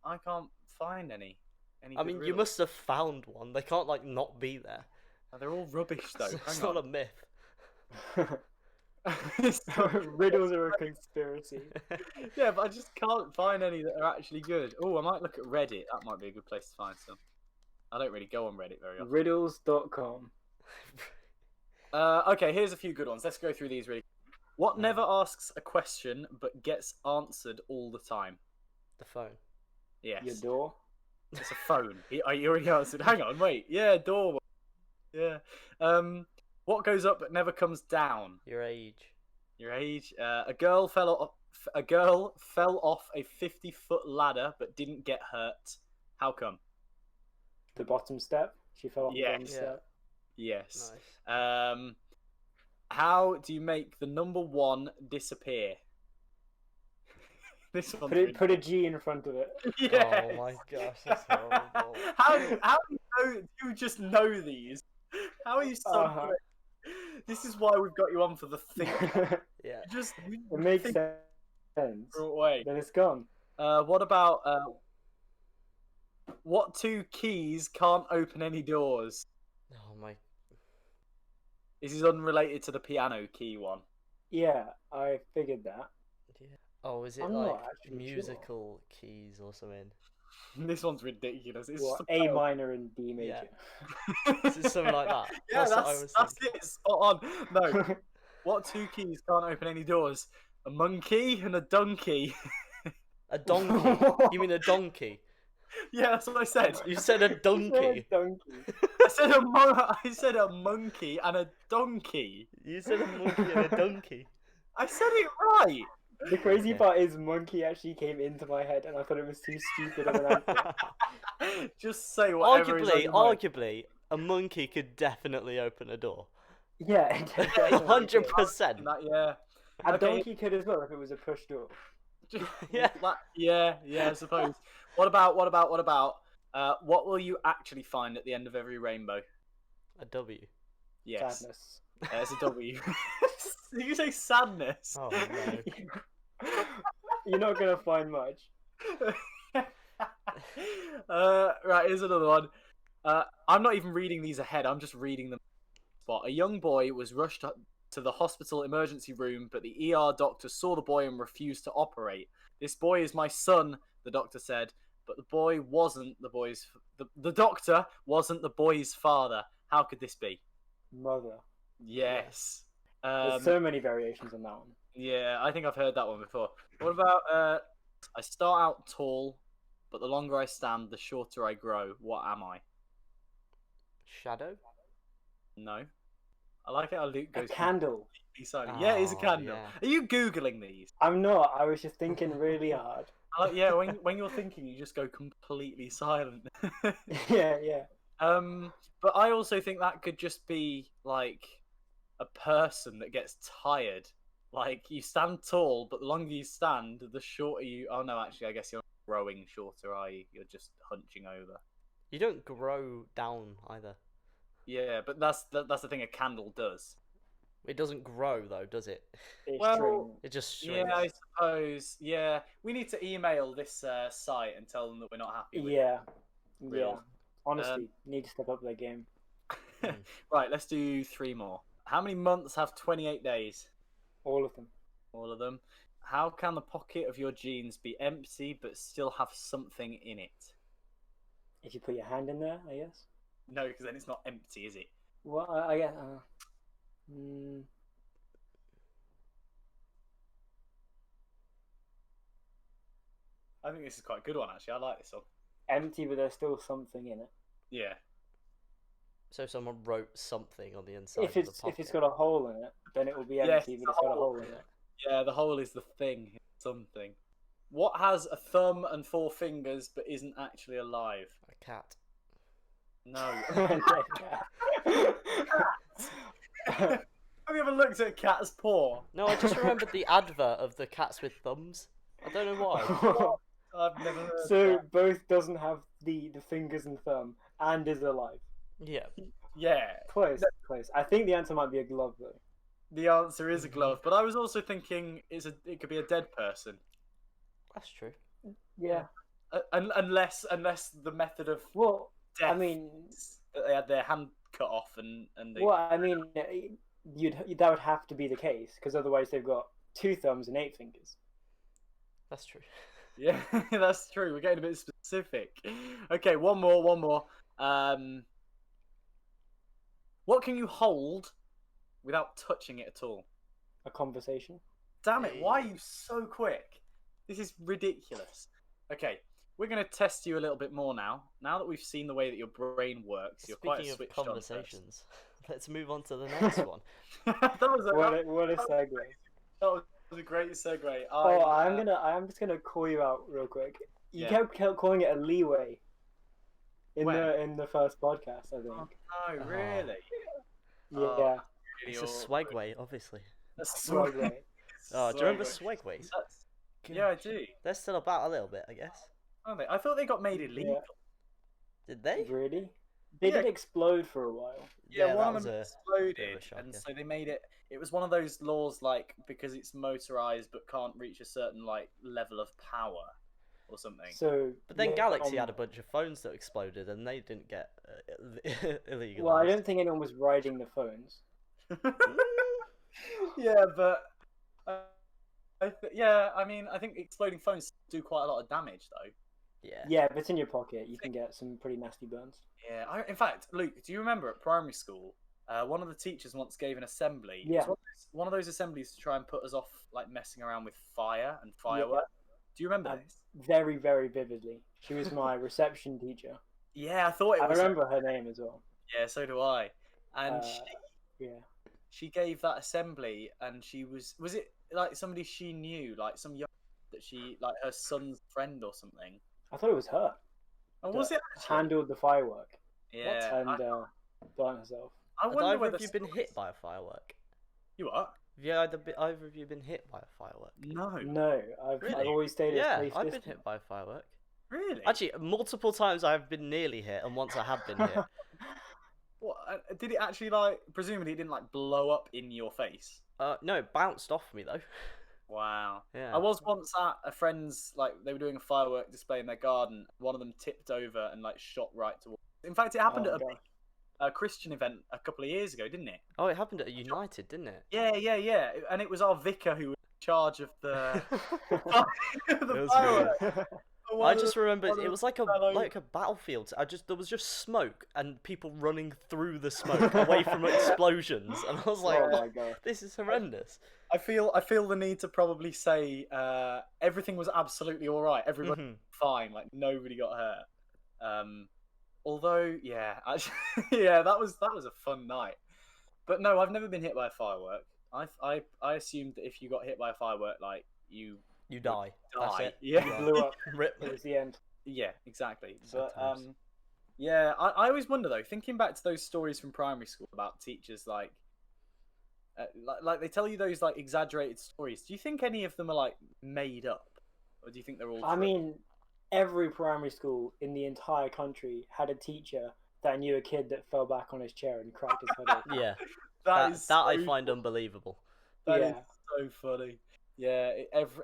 [SPEAKER 1] find any.
[SPEAKER 2] I
[SPEAKER 1] good
[SPEAKER 2] mean, you
[SPEAKER 1] riddles.
[SPEAKER 2] must have found one. They can't like not be there.
[SPEAKER 1] They're all rubbish though.
[SPEAKER 2] It's
[SPEAKER 1] Hang
[SPEAKER 2] not
[SPEAKER 1] on.
[SPEAKER 2] a myth.
[SPEAKER 3] Riddles are a conspiracy.
[SPEAKER 1] Yeah, but I just can't find any that are actually good. Oh, I might look at Reddit. That might be a good place to find some. I don't really go on Reddit very often.
[SPEAKER 3] Riddles.com.
[SPEAKER 1] Okay, here's a few good ones. Let's go through these really. What never asks a question but gets answered all the time?
[SPEAKER 2] The phone.
[SPEAKER 1] Yes.
[SPEAKER 3] Your door.
[SPEAKER 1] It's a phone. You already answered. Hang on, wait. Yeah, door. Yeah. What goes up but never comes down?
[SPEAKER 2] Your age.
[SPEAKER 1] Your age. A girl fell off a 50-foot ladder but didn't get hurt. How come?
[SPEAKER 3] The bottom step. She fell off the bottom
[SPEAKER 1] Yes.
[SPEAKER 3] step.
[SPEAKER 1] Yes.
[SPEAKER 2] Nice.
[SPEAKER 1] How do you make the number one disappear? This one's
[SPEAKER 3] Put a G in front of it.
[SPEAKER 1] Yes.
[SPEAKER 2] Oh my gosh, that's horrible.
[SPEAKER 1] How do you just know these? How are you so
[SPEAKER 3] Uh-huh.
[SPEAKER 1] good? This is why we've got you on for the thing.
[SPEAKER 2] Yeah.
[SPEAKER 3] It makes
[SPEAKER 1] think
[SPEAKER 3] sense.
[SPEAKER 1] away.
[SPEAKER 3] Then it's gone.
[SPEAKER 1] What about what two keys can't open any doors?
[SPEAKER 2] Oh my.
[SPEAKER 1] This is unrelated to the piano key one.
[SPEAKER 3] Yeah, I figured that.
[SPEAKER 2] Yeah. Oh, is it
[SPEAKER 3] I'm
[SPEAKER 2] like
[SPEAKER 3] not actually sure.
[SPEAKER 2] musical keys or something?
[SPEAKER 1] This one's ridiculous. It's
[SPEAKER 3] What,
[SPEAKER 1] just
[SPEAKER 3] A minor and D major.
[SPEAKER 2] Is it something like that?
[SPEAKER 1] Yeah,
[SPEAKER 2] That's what I was
[SPEAKER 1] that's
[SPEAKER 2] thinking.
[SPEAKER 1] it. Spot on. No. What two keys can't open any doors? A monkey and a donkey.
[SPEAKER 2] A donkey? You mean a donkey?
[SPEAKER 1] Yeah, that's what I said.
[SPEAKER 2] You said a donkey.
[SPEAKER 3] Donkey.
[SPEAKER 1] I said a monkey and a donkey.
[SPEAKER 2] You said a monkey and a donkey.
[SPEAKER 1] I said it right.
[SPEAKER 3] The crazy
[SPEAKER 2] Okay.
[SPEAKER 3] part is monkey actually came into my head and I thought it was too stupid of an answer.
[SPEAKER 1] Just say whatever is on your mind.
[SPEAKER 2] Arguably, a monkey could definitely open a door.
[SPEAKER 3] Yeah, it definitely could.
[SPEAKER 2] 100%.
[SPEAKER 1] Yeah.
[SPEAKER 3] A
[SPEAKER 1] Okay.
[SPEAKER 3] donkey could as well if it was a push door.
[SPEAKER 2] Yeah.
[SPEAKER 1] Yeah, I suppose. What about what will you actually find at the end of every rainbow?
[SPEAKER 2] A W.
[SPEAKER 1] Yes.
[SPEAKER 3] Sadness.
[SPEAKER 1] It's a W. Did you say sadness?
[SPEAKER 2] Oh no.
[SPEAKER 3] You're not gonna find much.
[SPEAKER 1] Right, here's another one. I'm not even reading these ahead. I'm just reading them. Spot. A young boy was rushed to the hospital emergency room, but the ER doctor saw the boy and refused to operate. This boy is my son, the doctor said, but the boy wasn't the boy's. The doctor wasn't the boy's father. How could this be?
[SPEAKER 3] Mother.
[SPEAKER 1] Yes.
[SPEAKER 3] There's so many variations on that one.
[SPEAKER 1] Yeah, I think I've heard that one before. What about I start out tall, but the longer I stand, the shorter I grow. What am I?
[SPEAKER 2] Shadow?
[SPEAKER 1] No. I like how Luke
[SPEAKER 3] A
[SPEAKER 1] goes
[SPEAKER 3] candle.
[SPEAKER 1] completely silent. Yeah, it's a
[SPEAKER 2] Oh,
[SPEAKER 1] candle.
[SPEAKER 2] yeah.
[SPEAKER 1] Are you googling these?
[SPEAKER 3] I'm not. I was just thinking really hard.
[SPEAKER 1] Yeah, when you're thinking, you just go completely silent.
[SPEAKER 3] Yeah.
[SPEAKER 1] But I also think that could just be like a person that gets tired. Like you stand tall, but the longer you stand, the shorter you. Oh no, actually, I guess you're not growing shorter, are you? You're just hunching over.
[SPEAKER 2] You don't grow down either.
[SPEAKER 1] Yeah, but that's the thing a candle does.
[SPEAKER 2] It doesn't grow though, does it?
[SPEAKER 3] It
[SPEAKER 1] Well,
[SPEAKER 3] shrink.
[SPEAKER 2] It just
[SPEAKER 1] Yeah,
[SPEAKER 2] shrinks.
[SPEAKER 1] I suppose. Yeah, we need to email this site and tell them that we're not happy with
[SPEAKER 3] Yeah,
[SPEAKER 1] Real.
[SPEAKER 3] yeah. Honestly, need to step up their game.
[SPEAKER 1] it. Right, let's do 3 more. How many months have 28 days?
[SPEAKER 3] All of them.
[SPEAKER 1] All of them. How can the pocket of your jeans be empty but still have something in it?
[SPEAKER 3] If you put your hand in there, I guess.
[SPEAKER 1] No, because then it's not empty, is it?
[SPEAKER 3] Well, I guess.
[SPEAKER 1] I think this is quite a good one, actually. I like this one.
[SPEAKER 3] Empty, but there's still something in it.
[SPEAKER 1] Yeah.
[SPEAKER 2] So someone wrote something on the inside
[SPEAKER 3] If
[SPEAKER 2] of the
[SPEAKER 3] it's
[SPEAKER 2] pocket.
[SPEAKER 3] if it's got a hole in it, then it will be
[SPEAKER 1] Yes,
[SPEAKER 3] empty, but
[SPEAKER 1] the
[SPEAKER 3] it's got a
[SPEAKER 1] hole.
[SPEAKER 3] hole in it.
[SPEAKER 1] Yeah, the hole is the thing. Something. What has a thumb and 4 fingers but isn't actually alive?
[SPEAKER 2] A cat.
[SPEAKER 1] No.
[SPEAKER 3] Yeah.
[SPEAKER 1] Have you ever looked at a cat's paw?
[SPEAKER 2] No, I just remembered the advert of the cats with thumbs. I don't know why.
[SPEAKER 1] I've never heard
[SPEAKER 3] So
[SPEAKER 1] that.
[SPEAKER 3] both doesn't have the fingers and thumb and is alive.
[SPEAKER 2] Yeah.
[SPEAKER 1] Yeah.
[SPEAKER 3] Close, close. I think the answer might be a glove though.
[SPEAKER 1] The answer is a glove, but I was also thinking it could be a dead person.
[SPEAKER 2] That's true.
[SPEAKER 3] Yeah.
[SPEAKER 1] Unless the method of
[SPEAKER 3] Well,
[SPEAKER 1] death
[SPEAKER 3] I mean,
[SPEAKER 1] that they had their hand cut off and they
[SPEAKER 3] that would have to be the case because otherwise they've got 2 thumbs and 8 fingers.
[SPEAKER 2] That's true.
[SPEAKER 1] Yeah, that's true. We're getting a bit specific. Okay, one more. What can you hold without touching it at all?
[SPEAKER 3] A conversation.
[SPEAKER 1] Damn it, why are you so quick? This is ridiculous. Okay, we're going to test you a little bit more now. Now that we've seen the way that your brain works, you're quite
[SPEAKER 2] Speaking of
[SPEAKER 1] switched on.
[SPEAKER 2] conversations, let's move on to the next one.
[SPEAKER 1] That was
[SPEAKER 3] What a segue.
[SPEAKER 1] that was a great segue.
[SPEAKER 3] I'm just gonna call you out real quick. You
[SPEAKER 1] Yeah.
[SPEAKER 3] kept calling it a leeway in
[SPEAKER 1] When?
[SPEAKER 3] the first podcast, I think.
[SPEAKER 1] No, really?
[SPEAKER 3] Yeah.
[SPEAKER 1] Oh,
[SPEAKER 2] It's a swagway, obviously.
[SPEAKER 1] A
[SPEAKER 3] Swagway.
[SPEAKER 2] Oh, do you remember swagways?
[SPEAKER 1] Yeah, I do.
[SPEAKER 2] They're still about a little bit, I guess.
[SPEAKER 1] Aren't they? I thought they got made illegal.
[SPEAKER 2] Did they?
[SPEAKER 3] Really? They
[SPEAKER 1] Yeah.
[SPEAKER 3] did explode for a while.
[SPEAKER 1] Yeah,
[SPEAKER 2] that
[SPEAKER 1] one
[SPEAKER 2] was
[SPEAKER 1] of them
[SPEAKER 2] a
[SPEAKER 1] exploded,
[SPEAKER 2] bit of a shock,
[SPEAKER 1] and
[SPEAKER 2] yeah.
[SPEAKER 1] so they made it. It was one of those laws, like because it's motorized but can't reach a certain like level of power or something.
[SPEAKER 3] So.
[SPEAKER 2] But then
[SPEAKER 3] yeah,
[SPEAKER 2] Galaxy had a bunch of phones that exploded, and they didn't get illegal.
[SPEAKER 3] Well, I don't think anyone was riding the phones.
[SPEAKER 1] Yeah, but I mean, I think exploding phones do quite a lot of damage, though.
[SPEAKER 2] Yeah.
[SPEAKER 3] Yeah, if it's in your pocket, you can get some pretty nasty burns.
[SPEAKER 1] Yeah, in fact, Luke, do you remember at primary school, one of the teachers once gave an assembly?
[SPEAKER 3] Yeah.
[SPEAKER 1] It was one of those assemblies to try and put us off like messing around with fire and fireworks. Do you remember this?
[SPEAKER 3] Very, very vividly. She was my reception teacher.
[SPEAKER 1] Yeah, I thought it
[SPEAKER 3] I
[SPEAKER 1] was.
[SPEAKER 3] remember her name as well.
[SPEAKER 1] Yeah, so do I. And
[SPEAKER 3] Yeah.
[SPEAKER 1] she gave that assembly, and she was it like somebody she knew, like some young that she like her son's friend or something?
[SPEAKER 3] I thought it was her.
[SPEAKER 1] Oh, was it? Actually?
[SPEAKER 3] Handled the firework
[SPEAKER 1] Yeah.
[SPEAKER 3] and burnt herself.
[SPEAKER 1] I
[SPEAKER 2] Had
[SPEAKER 1] wonder
[SPEAKER 2] either
[SPEAKER 1] whether
[SPEAKER 2] of you been hit by a firework?
[SPEAKER 1] You what?
[SPEAKER 2] Have either of you been hit by a firework?
[SPEAKER 1] No.
[SPEAKER 3] No, I've
[SPEAKER 1] Really?
[SPEAKER 3] always stayed at
[SPEAKER 2] Yeah,
[SPEAKER 3] safe
[SPEAKER 2] I've been
[SPEAKER 3] distance.
[SPEAKER 2] hit by a firework.
[SPEAKER 1] Really?
[SPEAKER 2] Actually, multiple times I've been nearly hit, and once I have been hit.
[SPEAKER 1] What, did it actually like? Presumably, it didn't like blow up in your face.
[SPEAKER 2] No, it bounced off me though.
[SPEAKER 1] Wow.
[SPEAKER 2] Yeah.
[SPEAKER 1] I was once at a friend's, like they were doing a firework display in their garden. One of them tipped over and like shot right towards. In fact, it happened
[SPEAKER 3] Oh,
[SPEAKER 1] at a
[SPEAKER 3] God.
[SPEAKER 1] big Christian event a couple of years ago, didn't it?
[SPEAKER 2] Oh, it happened at United, didn't it?
[SPEAKER 1] Yeah. And it was our vicar who was in charge of the
[SPEAKER 2] It
[SPEAKER 1] the
[SPEAKER 2] was
[SPEAKER 1] fireworks.
[SPEAKER 2] I just remember
[SPEAKER 1] one of
[SPEAKER 2] it was like a
[SPEAKER 1] fell over.
[SPEAKER 2] like a battlefield. There was just smoke and people running through the smoke away from explosions, and I was like,
[SPEAKER 3] Oh my God.
[SPEAKER 2] "This is horrendous."
[SPEAKER 1] I feel the need to probably say everything was absolutely all right. Everybody
[SPEAKER 2] Mhm.
[SPEAKER 1] was fine. Like nobody got hurt. Although, yeah, actually, yeah, that was a fun night. But no, I've never been hit by a firework. I assumed that if you got hit by a firework, like you
[SPEAKER 2] You die. That's
[SPEAKER 1] die.
[SPEAKER 2] it.
[SPEAKER 1] Yeah.
[SPEAKER 3] Blew up.
[SPEAKER 2] Rip.
[SPEAKER 3] It was the end.
[SPEAKER 1] Yeah, exactly.
[SPEAKER 2] Sad
[SPEAKER 1] But
[SPEAKER 2] times.
[SPEAKER 1] Yeah, I always wonder though, thinking back to those stories from primary school about teachers like they tell you those like exaggerated stories. Do you think any of them are like made up, or do you think they're all
[SPEAKER 3] I
[SPEAKER 1] true?
[SPEAKER 3] mean, every primary school in the entire country had a teacher that knew a kid that fell back on his chair and cracked his head open.
[SPEAKER 2] Yeah,
[SPEAKER 1] That
[SPEAKER 2] that
[SPEAKER 1] is
[SPEAKER 2] that I
[SPEAKER 1] so
[SPEAKER 2] find unbelievable.
[SPEAKER 1] That is
[SPEAKER 3] Yeah.
[SPEAKER 1] so funny. Yeah,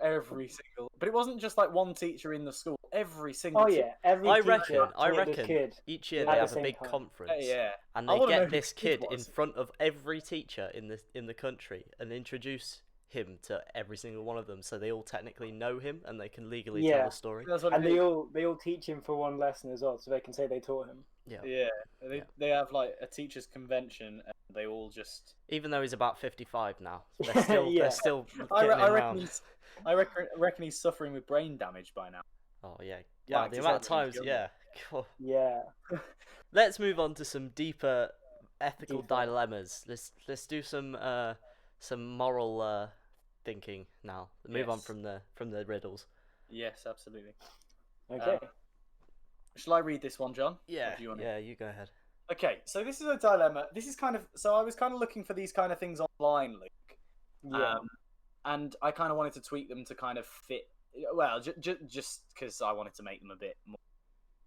[SPEAKER 1] every single. But it wasn't just like one teacher in the school. Every single.
[SPEAKER 3] Oh yeah, every
[SPEAKER 2] I
[SPEAKER 3] teacher
[SPEAKER 2] reckon
[SPEAKER 3] taught this kid
[SPEAKER 2] each year
[SPEAKER 3] at
[SPEAKER 2] they
[SPEAKER 3] the
[SPEAKER 2] have a
[SPEAKER 3] same
[SPEAKER 2] big
[SPEAKER 3] time.
[SPEAKER 2] conference,
[SPEAKER 1] Yeah.
[SPEAKER 2] and
[SPEAKER 1] I
[SPEAKER 2] they
[SPEAKER 1] wanna know
[SPEAKER 2] get
[SPEAKER 1] who
[SPEAKER 2] this
[SPEAKER 1] the kid
[SPEAKER 2] kid in
[SPEAKER 1] was.
[SPEAKER 2] front of every teacher in the country and introduce him to every single one of them, so they all technically know him and they can legally tell
[SPEAKER 3] Yeah.
[SPEAKER 2] the story.
[SPEAKER 1] That's what
[SPEAKER 3] And
[SPEAKER 1] it is.
[SPEAKER 3] they all teach him for one lesson as well, so they can say they taught him.
[SPEAKER 2] Yeah.
[SPEAKER 1] Yeah,
[SPEAKER 2] Yeah.
[SPEAKER 1] they have like a teachers' convention, and they all just.
[SPEAKER 2] Even though he's about 55 now, they're still
[SPEAKER 3] Yeah.
[SPEAKER 2] they're still
[SPEAKER 1] I,
[SPEAKER 2] getting
[SPEAKER 1] I
[SPEAKER 2] him
[SPEAKER 1] reckon
[SPEAKER 2] round.
[SPEAKER 1] reckon he's suffering with brain damage by now.
[SPEAKER 2] Oh yeah, yeah.
[SPEAKER 1] Like,
[SPEAKER 2] The
[SPEAKER 1] just
[SPEAKER 2] amount of
[SPEAKER 1] everyone's
[SPEAKER 2] times,
[SPEAKER 1] younger.
[SPEAKER 2] yeah. Cool.
[SPEAKER 3] Yeah.
[SPEAKER 2] Let's move on to some deeper ethical
[SPEAKER 3] Deeper.
[SPEAKER 2] dilemmas. Let's do some moral thinking now. Move on
[SPEAKER 1] Yes.
[SPEAKER 2] from the riddles.
[SPEAKER 1] Yes, absolutely.
[SPEAKER 3] Okay.
[SPEAKER 1] Shall I read this one, John?
[SPEAKER 2] Yeah,
[SPEAKER 1] Or do you want
[SPEAKER 2] yeah. You go ahead.
[SPEAKER 1] Okay, so this is a dilemma. This is kind of so I was kind of looking for these kind of things online, Luke.
[SPEAKER 3] Yeah.
[SPEAKER 1] And I kind of wanted to tweak them to kind of fit. Well, just because I wanted to make them a bit more.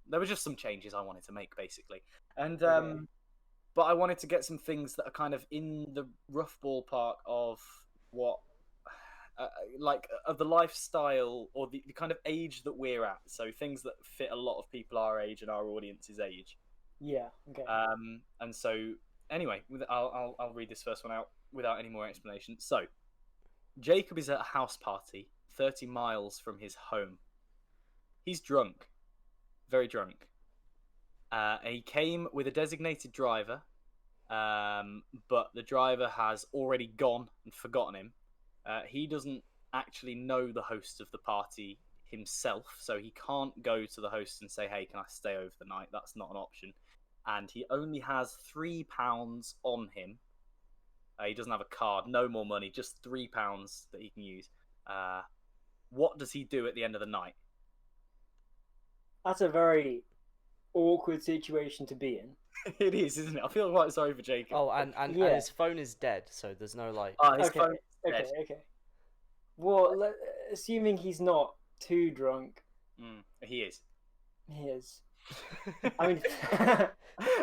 [SPEAKER 1] There were just some changes I wanted to make, basically, and
[SPEAKER 3] Okay.
[SPEAKER 1] but I wanted to get some things that are kind of in the rough ballpark of what, like, of the lifestyle or the kind of age that we're at. So things that fit a lot of people our age and our audience's age.
[SPEAKER 3] Yeah. Okay.
[SPEAKER 1] And so anyway, I'll read this first one out without any more explanation. So, Jacob is at a house party 30 miles from his home. He's drunk, very drunk. And he came with a designated driver, but the driver has already gone and forgotten him. He doesn't actually know the host of the party himself, so he can't go to the host and say, "Hey, can I stay over the night?" That's not an option. And he only has £3 on him. He doesn't have a card, no more money, just £3 that he can use. What does he do at the end of the night?
[SPEAKER 3] That's a very awkward situation to be in.
[SPEAKER 1] It is, isn't it? I feel quite sorry for Jacob.
[SPEAKER 2] Oh, and
[SPEAKER 3] Yeah.
[SPEAKER 2] his phone is dead, so there's no like.
[SPEAKER 1] His
[SPEAKER 3] Okay.
[SPEAKER 1] phone is
[SPEAKER 3] Okay.
[SPEAKER 1] dead.
[SPEAKER 3] Okay. Well, assuming he's not too drunk,
[SPEAKER 1] He is.
[SPEAKER 3] he is. I mean,
[SPEAKER 1] Every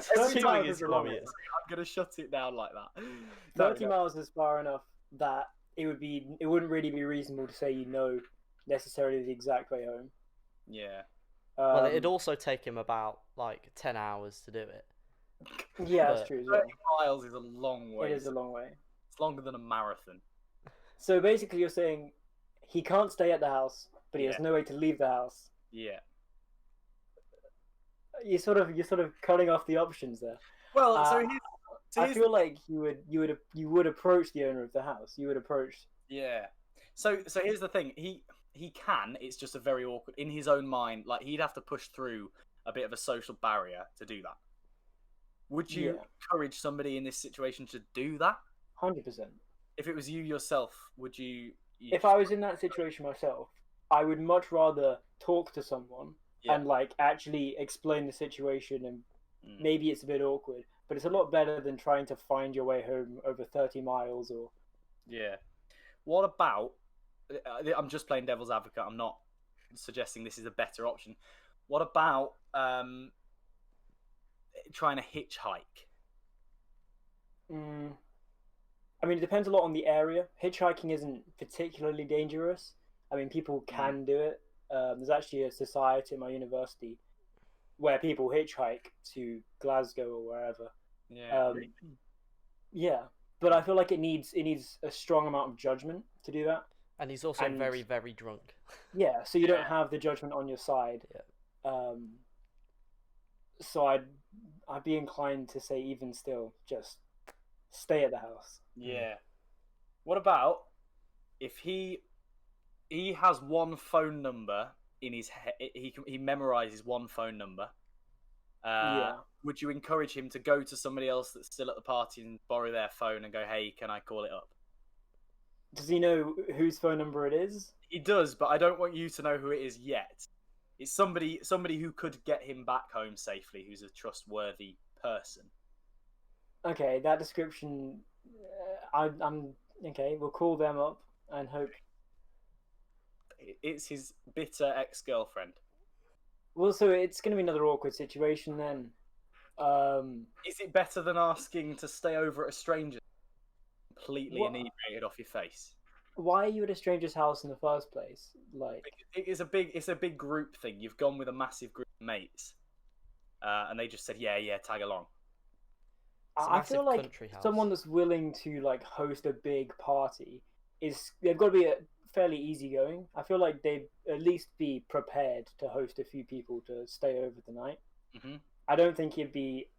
[SPEAKER 3] 30
[SPEAKER 1] time
[SPEAKER 3] miles
[SPEAKER 2] is
[SPEAKER 3] is a
[SPEAKER 2] long,
[SPEAKER 3] long way.
[SPEAKER 2] yes.
[SPEAKER 1] I'm gonna shut it down like that.
[SPEAKER 3] 30 miles is far enough that it wouldn't really be reasonable to say you know necessarily the exact way home.
[SPEAKER 1] Yeah.
[SPEAKER 2] Well, it'd also take him about like 10 hours to do it.
[SPEAKER 3] Yeah,
[SPEAKER 2] but-
[SPEAKER 3] that's true as well.
[SPEAKER 1] 30 miles is a long way.
[SPEAKER 3] It is a long way.
[SPEAKER 1] It's longer than a marathon.
[SPEAKER 3] So basically, you're saying he can't stay at the house, but he has
[SPEAKER 1] Yeah.
[SPEAKER 3] no way to leave the house.
[SPEAKER 1] Yeah.
[SPEAKER 3] You're sort of cutting off the options there.
[SPEAKER 1] Well,
[SPEAKER 3] I feel like you would approach the owner of the house. You would approach.
[SPEAKER 1] yeah. So here's the thing. He can. It's just a very awkward in his own mind. Like he'd have to push through a bit of a social barrier to do that. Would you
[SPEAKER 3] Yeah.
[SPEAKER 1] encourage somebody in this situation to do that?
[SPEAKER 3] 100%.
[SPEAKER 1] If it was you yourself, would you?
[SPEAKER 3] If I was in that situation myself, I would much rather talk to someone
[SPEAKER 1] Yeah.
[SPEAKER 3] and like actually explain the situation, and
[SPEAKER 1] Mm.
[SPEAKER 3] maybe it's a bit awkward, but it's a lot better than trying to find your way home over 30 miles or.
[SPEAKER 1] Yeah. What about? I'm just playing devil's advocate. I'm not suggesting this is a better option. What about trying to hitchhike?
[SPEAKER 3] I mean, it depends a lot on the area. Hitchhiking isn't particularly dangerous. I mean, people can do it. There's actually a society at my university where people hitchhike to Glasgow or wherever.
[SPEAKER 1] Yeah.
[SPEAKER 3] Yeah, but I feel like it needs a strong amount of judgment to do that.
[SPEAKER 2] And he's also
[SPEAKER 3] And-
[SPEAKER 2] very, very drunk.
[SPEAKER 3] Yeah, so you don't
[SPEAKER 1] Yeah.
[SPEAKER 3] have the judgment on your side.
[SPEAKER 2] Yeah.
[SPEAKER 3] So I'd be inclined to say even still, just stay at the house.
[SPEAKER 1] Yeah. What about if he has one phone number in his head? He memorizes one phone number.
[SPEAKER 3] Yeah.
[SPEAKER 1] Would you encourage him to go to somebody else that's still at the party and borrow their phone and go, "Hey, can I call it up?"
[SPEAKER 3] Does he know whose phone number it is?
[SPEAKER 1] He does, but I don't want you to know who it is yet. It's somebody who could get him back home safely, who's a trustworthy person.
[SPEAKER 3] Okay, that description. I'm okay. We'll call them up and hope.
[SPEAKER 1] It's his bitter ex-girlfriend.
[SPEAKER 3] Well, so it's going to be another awkward situation then.
[SPEAKER 1] Is it better than asking to stay over at a stranger, completely
[SPEAKER 3] What-
[SPEAKER 1] inebriated off your face?
[SPEAKER 3] Why are you at a stranger's house in the first place? Like,
[SPEAKER 1] It's a big group thing. You've gone with a massive group of mates, and they just said, yeah, tag along.
[SPEAKER 2] It's a
[SPEAKER 3] I feel
[SPEAKER 2] massive
[SPEAKER 3] like
[SPEAKER 2] country house.
[SPEAKER 3] someone that's willing to like host a big party they've got to be fairly easygoing. I feel like they'd at least be prepared to host a few people to stay over the night.
[SPEAKER 1] Mm-hmm.
[SPEAKER 3] I don't think it'd be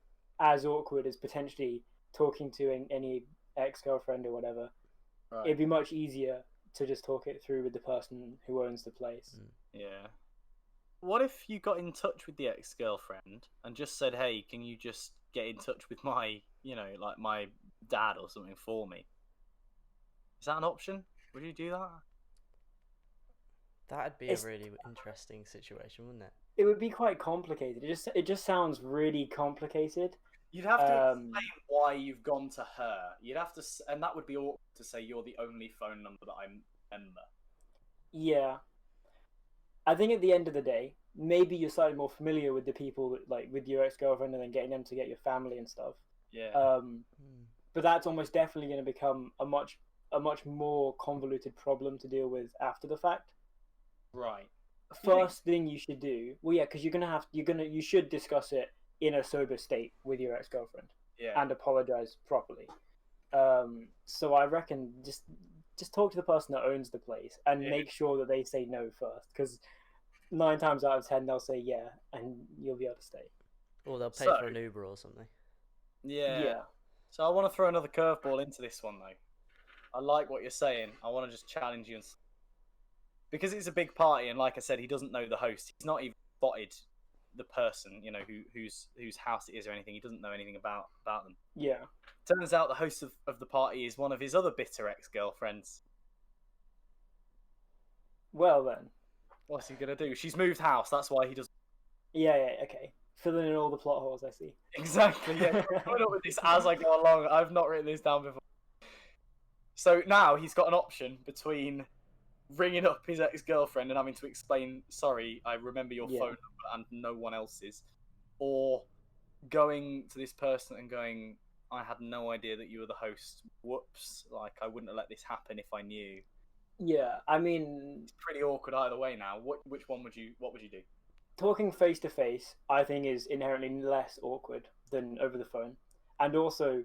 [SPEAKER 3] as awkward as potentially talking to any ex-girlfriend or whatever.
[SPEAKER 1] Right.
[SPEAKER 3] It'd be much easier to just talk it through with the person who owns the place.
[SPEAKER 1] Yeah. What if you got in touch with the ex-girlfriend and just said, hey, can you just get in touch with my, like my dad or something for me? Is that an option? Would you do that?
[SPEAKER 2] That'd be a really interesting situation, wouldn't it?
[SPEAKER 3] It would be quite complicated. It just sounds really complicated.
[SPEAKER 1] You'd have to explain why you've gone to her. You'd have to, and that would be awkward to say you're the only phone number that I remember.
[SPEAKER 3] Yeah. I think at the end of the day, maybe you're slightly more familiar with the people, like with your ex-girlfriend, and then getting them to get your family and stuff.
[SPEAKER 1] Yeah.
[SPEAKER 3] But that's almost definitely going to become a much more convoluted problem to deal with after the fact.
[SPEAKER 1] Right.
[SPEAKER 3] First thing you should do, well, yeah, because you should discuss it in a sober state with your ex-girlfriend, and apologize properly. So I reckon just talk to the person that owns the place and make sure that they say no first, because 9 times out of 10 they'll say yeah, and you'll be able to stay.
[SPEAKER 2] Or they'll pay for an Uber or something.
[SPEAKER 1] Yeah. So I want to throw another curveball into this one though. I like what you're saying. I want to just challenge you, because it's a big party, and like I said, he doesn't know the host. He's not even spotted the person, whose house it is or anything. He doesn't know anything about them.
[SPEAKER 3] Yeah.
[SPEAKER 1] Turns out the host of the party is one of his other bitter ex-girlfriends.
[SPEAKER 3] Well then.
[SPEAKER 1] What's he gonna do? She's moved house. That's why he doesn't.
[SPEAKER 3] Yeah. Okay. Filling in all the plot holes, I see.
[SPEAKER 1] Exactly. Yeah. I'm coming up with this as I go along. I've not written this down before. So now he's got an option between ringing up his ex-girlfriend and having to explain, sorry, I remember your phone number and no one else's, or going to this person and going, I had no idea that you were the host. Whoops! Like, I wouldn't have let this happen if I knew.
[SPEAKER 3] Yeah, I mean,
[SPEAKER 1] it's pretty awkward either way now. What would you do?
[SPEAKER 3] Talking face to face, I think, is inherently less awkward than over the phone, and also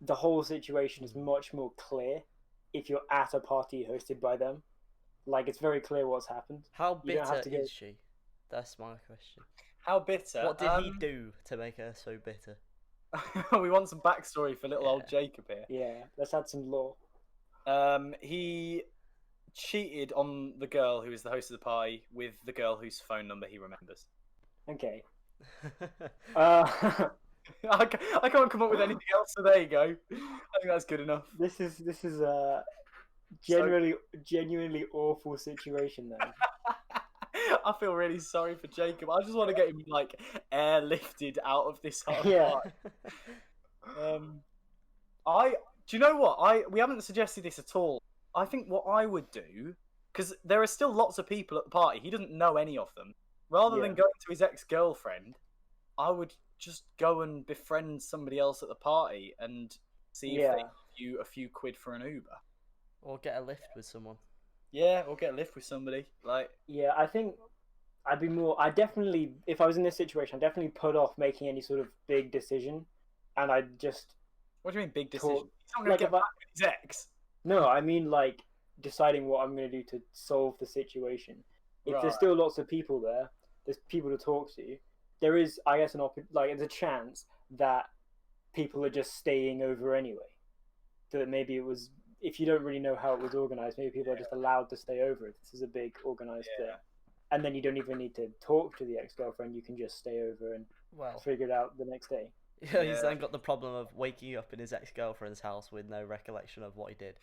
[SPEAKER 3] the whole situation is much more clear if you're at a party hosted by them. Like, it's very clear what's happened.
[SPEAKER 2] How bitter is she? That's my question.
[SPEAKER 1] How bitter?
[SPEAKER 2] What did he do to make her so bitter?
[SPEAKER 1] We want some backstory for little old Jacob here.
[SPEAKER 3] Yeah, let's add some lore.
[SPEAKER 1] He cheated on the girl who is the host of the party with the girl whose phone number he remembers.
[SPEAKER 3] Okay.
[SPEAKER 1] I can't come up with anything else, so there you go. I think that's good enough.
[SPEAKER 3] This is a genuinely awful situation then.
[SPEAKER 1] I feel really sorry for Jacob. I just want to get him like airlifted out of this hard part. Do you know what? We haven't suggested this at all. I think what I would do, because there are still lots of people at the party, he doesn't know any of them. Rather than going to his ex-girlfriend, I would just go and befriend somebody else at the party and see if they give you a few quid for an Uber.
[SPEAKER 2] Or get a lift with someone.
[SPEAKER 1] Yeah, or get a lift with somebody.
[SPEAKER 3] Yeah, I think I definitely, if I was in this situation, I'd definitely put off making any sort of big decision, and I'd just...
[SPEAKER 1] What do you mean, big decision? He's not going to get back with his ex.
[SPEAKER 3] No, I mean, like, deciding what I'm going to do to solve the situation. If there's still lots of people there, there's people to talk to, there is, I guess, there's a chance that people are just staying over anyway. That maybe it was... If you don't really know how it was organised, maybe people are just allowed to stay over if this is a big organised thing. And then you don't even need to talk to the ex-girlfriend, you can just stay over and figure it out the next day.
[SPEAKER 2] Yeah, he's then got the problem of waking up in his ex-girlfriend's house with no recollection of what he did.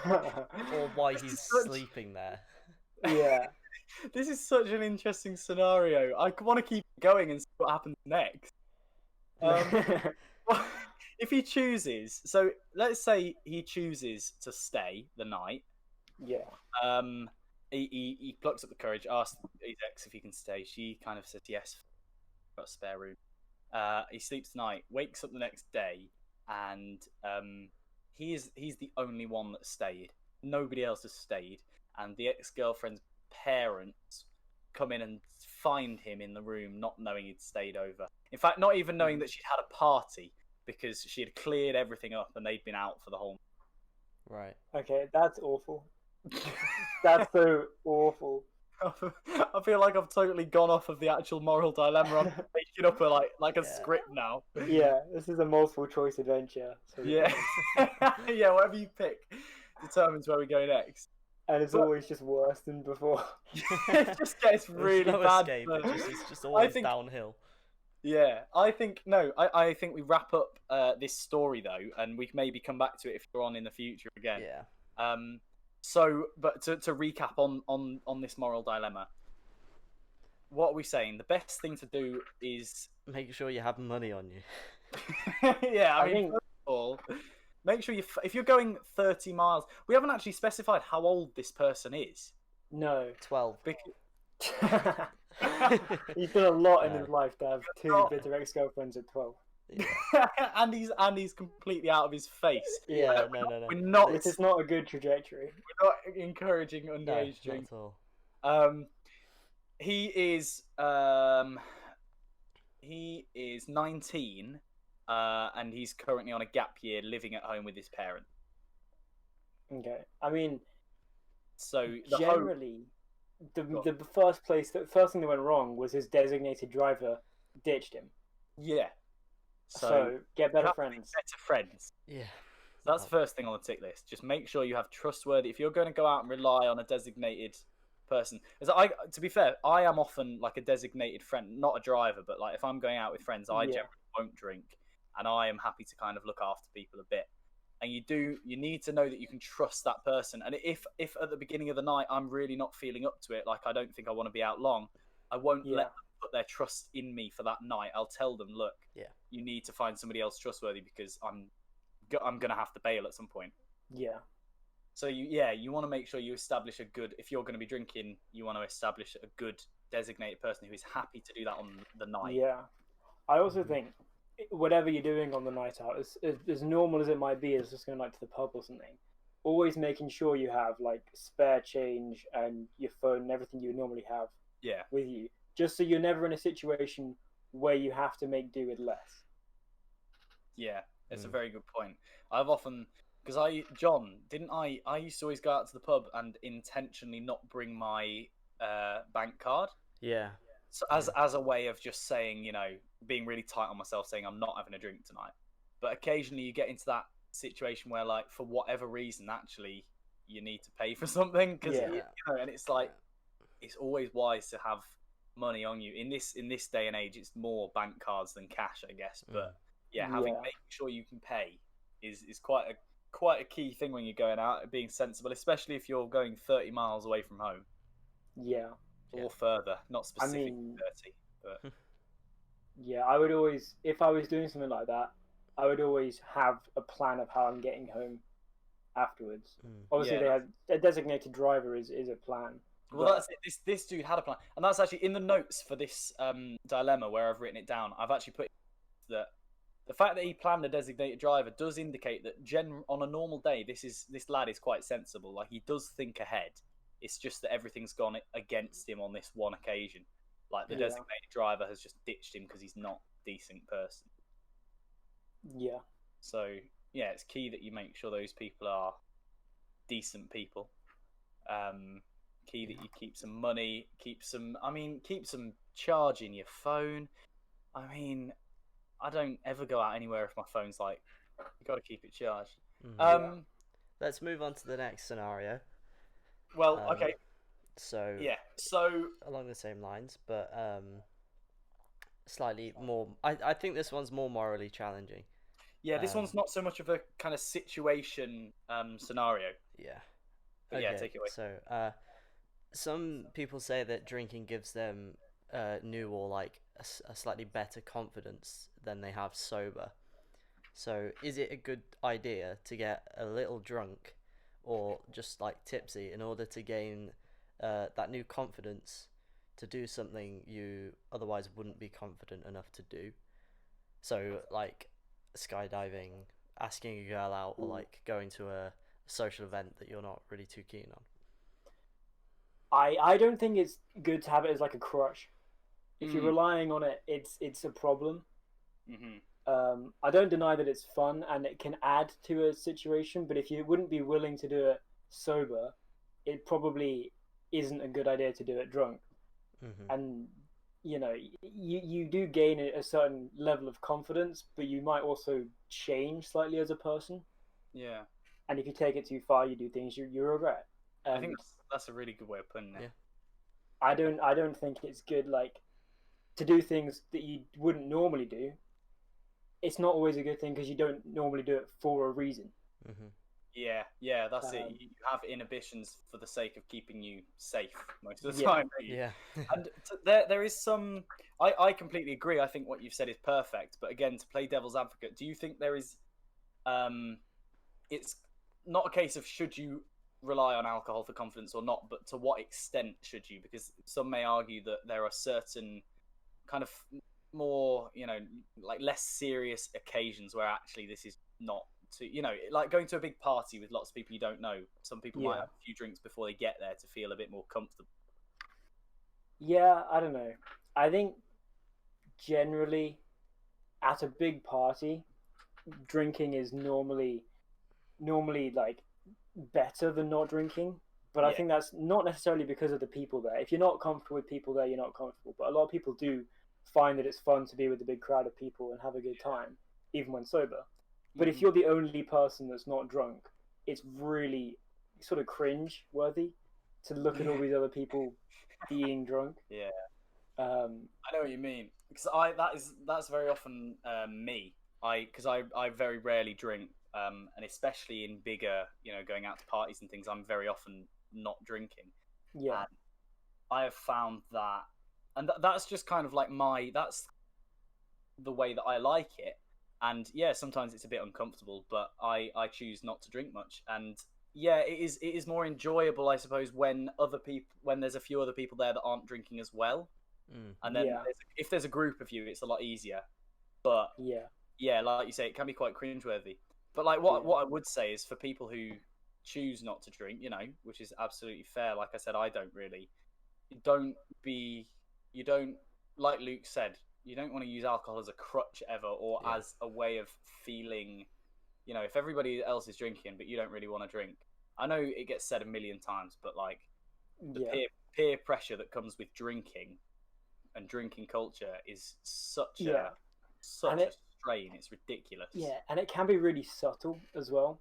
[SPEAKER 2] Or why he's sleeping there.
[SPEAKER 3] Yeah.
[SPEAKER 1] This is such an interesting scenario. I want to keep going and see what happens next. If he chooses, so let's say he chooses to stay the night.
[SPEAKER 3] Yeah.
[SPEAKER 1] He plucks up the courage, asks his ex if he can stay. She kind of says yes, got a spare room. He sleeps tonight, wakes up the next day, and he's the only one that stayed. Nobody else has stayed, and the ex-girlfriend's parents come in and find him in the room, not knowing he'd stayed over. In fact, not even knowing that she'd had a party because she had cleared everything up and they'd been out for the whole.
[SPEAKER 2] Right.
[SPEAKER 3] Okay, that's awful. That's so awful.
[SPEAKER 1] I feel like I've totally gone off of the actual moral dilemma. I'm making up a
[SPEAKER 2] Yeah.
[SPEAKER 1] script now.
[SPEAKER 3] Yeah, this is a multiple choice adventure. So
[SPEAKER 1] Yeah, yeah. Whatever you pick determines where we go next.
[SPEAKER 3] And it's always just worse than before.
[SPEAKER 1] It just gets really
[SPEAKER 2] There's no
[SPEAKER 1] bad.
[SPEAKER 2] escape. It's just always downhill.
[SPEAKER 1] Yeah, I think we wrap up this story though, and we can maybe come back to it if you're on in the future again.
[SPEAKER 2] Yeah.
[SPEAKER 1] So, but to recap on this moral dilemma, what are we saying? The best thing to do is
[SPEAKER 2] Make sure you have money on you.
[SPEAKER 1] yeah. I mean,
[SPEAKER 3] think-
[SPEAKER 1] first of all, make sure if you're going 30 miles. We haven't actually specified how old this person is.
[SPEAKER 3] No.
[SPEAKER 2] 12.
[SPEAKER 1] Because,
[SPEAKER 3] He's done a lot in
[SPEAKER 2] No.
[SPEAKER 3] his life to have two
[SPEAKER 1] not-
[SPEAKER 3] bitter ex-girlfriends at 12.
[SPEAKER 2] Yeah.
[SPEAKER 1] and he's completely out of his face.
[SPEAKER 2] Yeah. No.
[SPEAKER 1] We're not
[SPEAKER 3] This is not a good trajectory.
[SPEAKER 1] we're not encouraging
[SPEAKER 2] No,
[SPEAKER 1] underage
[SPEAKER 2] not
[SPEAKER 1] drinking.
[SPEAKER 2] at all.
[SPEAKER 1] He is 19, and he's currently on a gap year, living at home with his parents.
[SPEAKER 3] Okay. I mean,
[SPEAKER 1] So the home,
[SPEAKER 3] generally, the first thing that went wrong was his designated driver ditched him.
[SPEAKER 1] yeah.
[SPEAKER 3] So get
[SPEAKER 1] you
[SPEAKER 3] better
[SPEAKER 1] have to be
[SPEAKER 3] friends.
[SPEAKER 1] better friends.
[SPEAKER 2] Yeah.
[SPEAKER 1] That's the first thing on the tick list. Just make sure you have trustworthy. If you're going to go out and rely on a designated person, to be fair, I am often like a designated friend, not a driver, but like if I'm going out with friends, I
[SPEAKER 3] Yeah.
[SPEAKER 1] generally won't drink, and I am happy to kind of look after people a bit. And you need to know that you can trust that person. And if at the beginning of the night I'm really not feeling up to it, like I don't think I want to be out long, I won't
[SPEAKER 3] Yeah.
[SPEAKER 1] let them put their trust in me for that night. I'll tell them, look,
[SPEAKER 2] Yeah.
[SPEAKER 1] you need to find somebody else trustworthy because I'm gonna have to bail at some point.
[SPEAKER 3] Yeah.
[SPEAKER 1] So you want to make sure you establish a good. If you're going to be drinking, you want to establish a good designated person who is happy to do that on the night.
[SPEAKER 3] Yeah. I also think whatever you're doing on the night out, as normal as it might be, as just going like to the pub or something, always making sure you have like spare change and your phone and everything you would normally have
[SPEAKER 1] Yeah.
[SPEAKER 3] with you, just so you're never in a situation where you have to make do with less.
[SPEAKER 1] Yeah, it's a very good point. I've often, because I used to always go out to the pub and intentionally not bring my bank card.
[SPEAKER 2] Yeah.
[SPEAKER 1] So as a way of just saying, being really tight on myself, saying I'm not having a drink tonight. But occasionally you get into that situation where, like, for whatever reason, actually you need to pay for something, because and it's like it's always wise to have money on you in this day and age. It's more bank cards than cash, I guess. But making sure you can pay is quite a key thing when you're going out, being sensible, especially if you're going 30 miles away from home.
[SPEAKER 3] Yeah.
[SPEAKER 1] Or further, not specifically 30. But
[SPEAKER 3] yeah, I would always, if I was doing something like that, I would always have a plan of how I'm getting home afterwards. Obviously, they have a designated driver is a plan.
[SPEAKER 1] Well, that's it. This dude had a plan, and that's actually in the notes for this dilemma where I've written it down. I've actually put that the fact that he planned a designated driver does indicate that on a normal day, this lad is quite sensible. Like, he does think ahead. It's just that everything's gone against him on this one occasion. Like, the designated driver has just ditched him because he's not a decent person.
[SPEAKER 3] Yeah.
[SPEAKER 1] So, yeah, it's key that you make sure those people are decent people. Key that you keep some money, keep some charge in your phone. I mean, I don't ever go out anywhere if my phone's like, you got to keep it charged.
[SPEAKER 2] Let's move on to the next scenario.
[SPEAKER 1] Well, okay.
[SPEAKER 2] So along the same lines, but slightly more. I think this one's more morally challenging.
[SPEAKER 1] Yeah, this one's not so much of a kind of situation scenario.
[SPEAKER 2] Yeah.
[SPEAKER 1] But yeah, take it away.
[SPEAKER 2] So some people say that drinking gives them new or like a slightly better confidence than they have sober. So is it a good idea to get a little drunk or just like tipsy in order to gain that new confidence to do something you otherwise wouldn't be confident enough to do? So like skydiving, asking a girl out, or like going to a social event that you're not really too keen on.
[SPEAKER 3] I don't think it's good to have it as like a crutch. If you're
[SPEAKER 1] Mm.
[SPEAKER 3] relying on it, it's a problem.
[SPEAKER 1] Hmm.
[SPEAKER 3] I don't deny that it's fun and it can add to a situation, but if you wouldn't be willing to do it sober, it probably isn't a good idea to do it drunk.
[SPEAKER 2] Mm-hmm.
[SPEAKER 3] And you do gain a certain level of confidence, but you might also change slightly as a person.
[SPEAKER 1] Yeah,
[SPEAKER 3] And if you take it too far, you do things you regret.
[SPEAKER 1] I think
[SPEAKER 3] And
[SPEAKER 1] that's a really good way of putting it.
[SPEAKER 2] Yeah.
[SPEAKER 3] I don't think it's good like to do things that you wouldn't normally do. It's not always a good thing because you don't normally do it for a reason.
[SPEAKER 2] Mm-hmm.
[SPEAKER 1] Yeah, that's it.
[SPEAKER 3] Um,
[SPEAKER 1] You have inhibitions for the sake of keeping you safe most of the
[SPEAKER 3] Yeah.
[SPEAKER 1] time. Don't you?
[SPEAKER 2] Yeah.
[SPEAKER 1] And there is some. I completely agree. I think what you've said is perfect. But again, to play devil's advocate, do you think there is? It's not a case of should you rely on alcohol for confidence or not, but to what extent should you? Because some may argue that there are certain kind of more, like less serious occasions where actually this is not to, like going to a big party with lots of people you don't know. Some people might
[SPEAKER 3] Yeah.
[SPEAKER 1] have a few drinks before they get there to feel a bit more comfortable.
[SPEAKER 3] Yeah, I don't know. I think generally at a big party, drinking is normally like better than not drinking. But I
[SPEAKER 1] Yeah.
[SPEAKER 3] think that's not necessarily because of the people there. If you're not comfortable with people there, you're not comfortable. But a lot of people do find that it's fun to be with a big crowd of people and have a good time, even when sober. But if
[SPEAKER 1] Mhm.
[SPEAKER 3] you're the only person that's not drunk, it's really sort of cringe worthy to look at all these other people being drunk.
[SPEAKER 1] Yeah.
[SPEAKER 3] Um,
[SPEAKER 1] I know what you mean because that's very often me. I very rarely drink, and especially in bigger, going out to parties and things, I'm very often not drinking.
[SPEAKER 3] yeah,
[SPEAKER 1] And I have found that, and that's just kind of like that's the way that I like it. And yeah, sometimes it's a bit uncomfortable, but I choose not to drink much. And yeah, it is more enjoyable, I suppose, when there's a few other people there that aren't drinking as well.
[SPEAKER 2] Mm.
[SPEAKER 1] And then
[SPEAKER 3] yeah,
[SPEAKER 1] if there's a group of you, it's a lot easier. But
[SPEAKER 3] yeah,
[SPEAKER 1] yeah, like you say, it can be quite cringeworthy. But like what
[SPEAKER 3] Yeah.
[SPEAKER 1] what I would say is for people who choose not to drink, which is absolutely fair. Like I said, I don't really. Don't be. You don't like Luke said. You don't want to use alcohol as a crutch ever, or
[SPEAKER 2] Yeah.
[SPEAKER 1] as a way of feeling. If everybody else is drinking, but you don't really want to drink. I know it gets said a million times, but like the
[SPEAKER 3] yeah.
[SPEAKER 1] peer pressure that comes with drinking and drinking culture is such
[SPEAKER 3] Yeah.
[SPEAKER 1] such
[SPEAKER 3] And
[SPEAKER 1] a
[SPEAKER 3] it-
[SPEAKER 1] strain. It's ridiculous.
[SPEAKER 3] Yeah, and it can be really subtle as well.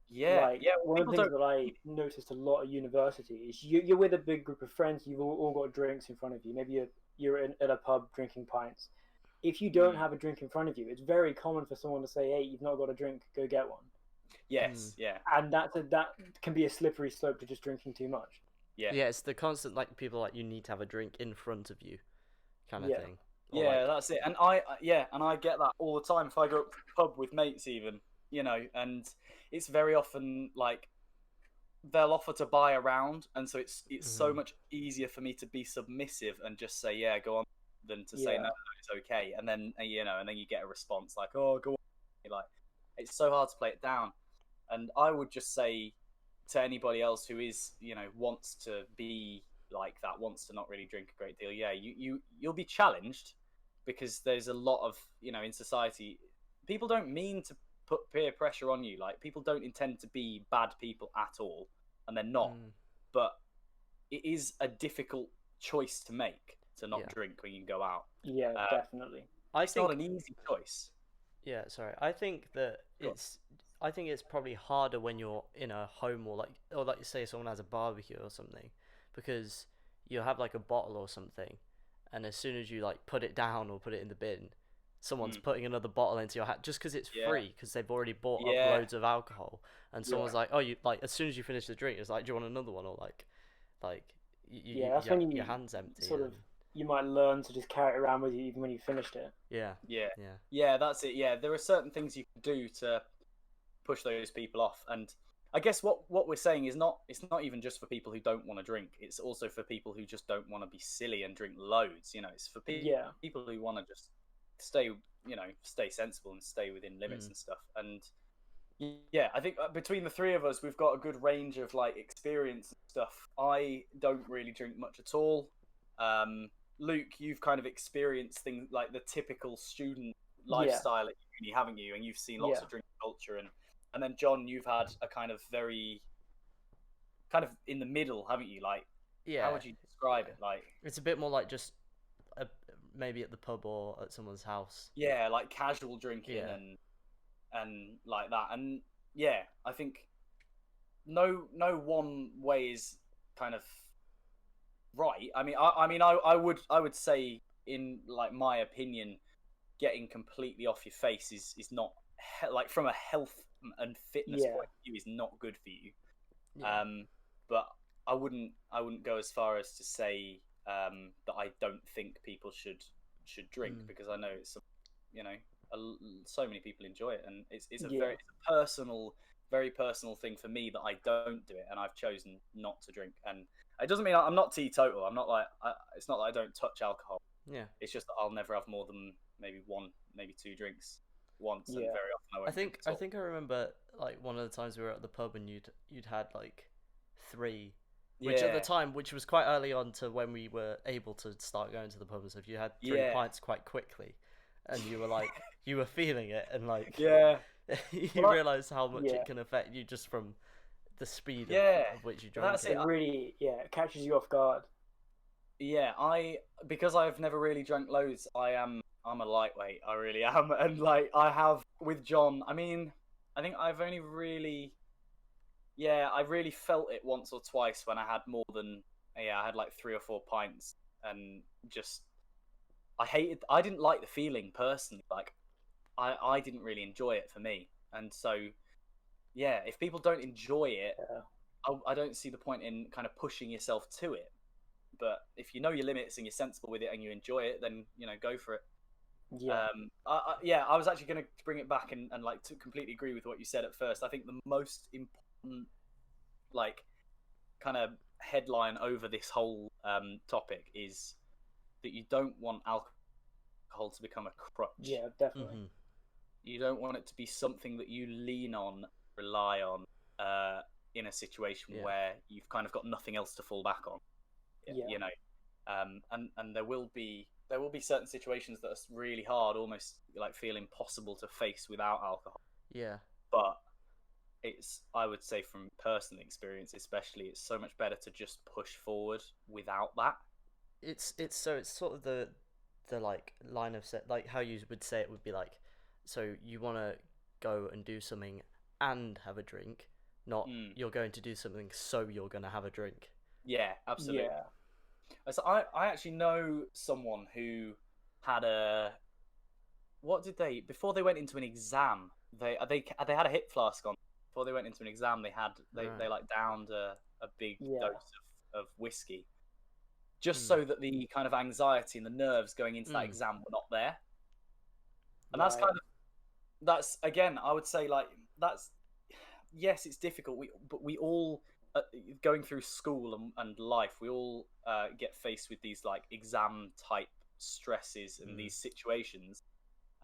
[SPEAKER 1] Yeah,
[SPEAKER 3] Like
[SPEAKER 1] yeah.
[SPEAKER 3] one of the
[SPEAKER 1] People
[SPEAKER 3] things
[SPEAKER 1] don't.
[SPEAKER 3] that I noticed a lot at university is you're with a big group of friends. You've all got drinks in front of you. Maybe you're at a pub drinking pints. If you don't
[SPEAKER 1] Mm.
[SPEAKER 3] have a drink in front of you, it's very common for someone to say, "Hey, you've not got a drink. Go get one."
[SPEAKER 1] Yes, yeah,
[SPEAKER 3] And that can be a slippery slope to just drinking too much.
[SPEAKER 1] yeah,
[SPEAKER 2] Yeah, it's the constant like people like you need to have a drink in front of you, kind of
[SPEAKER 3] Yeah.
[SPEAKER 2] thing. Or,
[SPEAKER 1] yeah.
[SPEAKER 2] like,
[SPEAKER 1] That's it. And I get that all the time if I go up to the pub with mates, even and it's very often like they'll offer to buy a round, and so it's so
[SPEAKER 2] Mhm.
[SPEAKER 1] much easier for me to be submissive and just say yeah, go on, than to say
[SPEAKER 3] Yeah.
[SPEAKER 1] no, it's okay, and then and then you get a response like oh, go on, like it's so hard to play it down. And I would just say to anybody else who is wants to be like that, wants to not really drink a great deal, yeah, you'll be challenged because there's a lot of in society, people don't mean to put peer pressure on you. Like people don't intend to be bad people at all, and they're not.
[SPEAKER 2] Mm.
[SPEAKER 1] But it is a difficult choice to make to not
[SPEAKER 2] Yeah.
[SPEAKER 1] drink when you go out.
[SPEAKER 3] Yeah, definitely.
[SPEAKER 2] I
[SPEAKER 1] It's
[SPEAKER 2] think
[SPEAKER 1] not an easy choice.
[SPEAKER 2] Yeah, sorry. I think that
[SPEAKER 1] Go on.
[SPEAKER 2] I think it's probably harder when you're in a home or like you say someone has a barbecue or something, because you have like a bottle or something, and as soon as you like put it down or put it in the bin, someone's putting another bottle into your hat just because it's
[SPEAKER 1] Yeah.
[SPEAKER 2] free, because they've already bought
[SPEAKER 1] Yeah.
[SPEAKER 2] up loads of alcohol, and someone's like, oh, you like as soon as you finish the drink, it's like, do you want another one, or like
[SPEAKER 3] that's when
[SPEAKER 2] your hands empty.
[SPEAKER 3] sort of you might learn to just carry it around with you even when you finished it.
[SPEAKER 2] Yeah.
[SPEAKER 1] That's it. Yeah, there are certain things you can do to push those people off, and I guess what we're saying is it's not even just for people who don't want to drink. It's also for people who just don't want to be silly and drink loads. It's for people who want to just stay sensible and stay within limits and stuff. And yeah, I think between the three of us, we've got a good range of like experience and stuff. I don't really drink much at all. Luke, you've kind of experienced things like the typical student lifestyle at uni, haven't you? And you've seen lots of drink culture, and then John, you've had a kind of very kind of in the middle, haven't you? Like, how would you describe it? Like,
[SPEAKER 2] it's a bit more like just maybe at the pub or at someone's house.
[SPEAKER 1] Yeah, like casual drinking and like that. And yeah, I think no one way is kind of right. I mean, I would say, in like my opinion, getting completely off your face is not like from a health and fitness point of view is not good for you. But I wouldn't go as far as to say that I don't think people should drink, because I know it's so many people enjoy it, and it's a very personal thing for me that I don't do it, and I've chosen not to drink. And it doesn't mean I'm not teetotal. I'm not like it's not that I don't touch alcohol.
[SPEAKER 2] Yeah,
[SPEAKER 1] it's just that I'll never have more than maybe one, maybe two drinks once, and very often I won't.
[SPEAKER 2] I think I remember like one of the times we were at the pub and you'd had like 3, which at the time, which was quite early on to when we were able to start going to the pub and stuff. You had 3 pints quite quickly, and you were like you were feeling it, and like you realise how much it can affect you just from the speed of which you drank.
[SPEAKER 3] It really it catches you off guard.
[SPEAKER 1] Yeah, because I've never really drank loads, I'm a lightweight. I really am. And like I have with John, I mean, I think I've only really I really felt it once or twice when I had more than I had like 3 or 4 pints, and just I didn't like the feeling personally. Like I didn't really enjoy it for me. And so if people don't enjoy it, I don't see the point in kind of pushing yourself to it. But if you know your limits and you're sensible with it and you enjoy it, then go for it. I was actually going to bring it back and like to completely agree with what you said at first. I think the most important like kind of headline over this whole topic is that you don't want alcohol to become a crutch.
[SPEAKER 3] Yeah, definitely.
[SPEAKER 2] Mm-hmm.
[SPEAKER 1] You don't want it to be something that you lean on, rely on in a situation where you've kind of got nothing else to fall back on. And there will be certain situations that are really hard, almost like feel impossible to face without alcohol.
[SPEAKER 2] Yeah.
[SPEAKER 1] But I would say from personal experience especially, it's so much better to just push forward without that.
[SPEAKER 2] It's sort of the like line of set, like how you would say it would be like, so you want to go and do something and have a drink, not you're going to do something so you're going to have a drink.
[SPEAKER 1] Yeah, absolutely. So I actually know someone who had before they went into an exam, they had a hip flask on. Before they went into an exam, they like downed a big dose of whiskey, just so that the kind of anxiety and the nerves going into that exam were not there. And that's again, I would say, like, yes, it's difficult. But we all going through school and life, we all get faced with these like exam type stresses and these situations,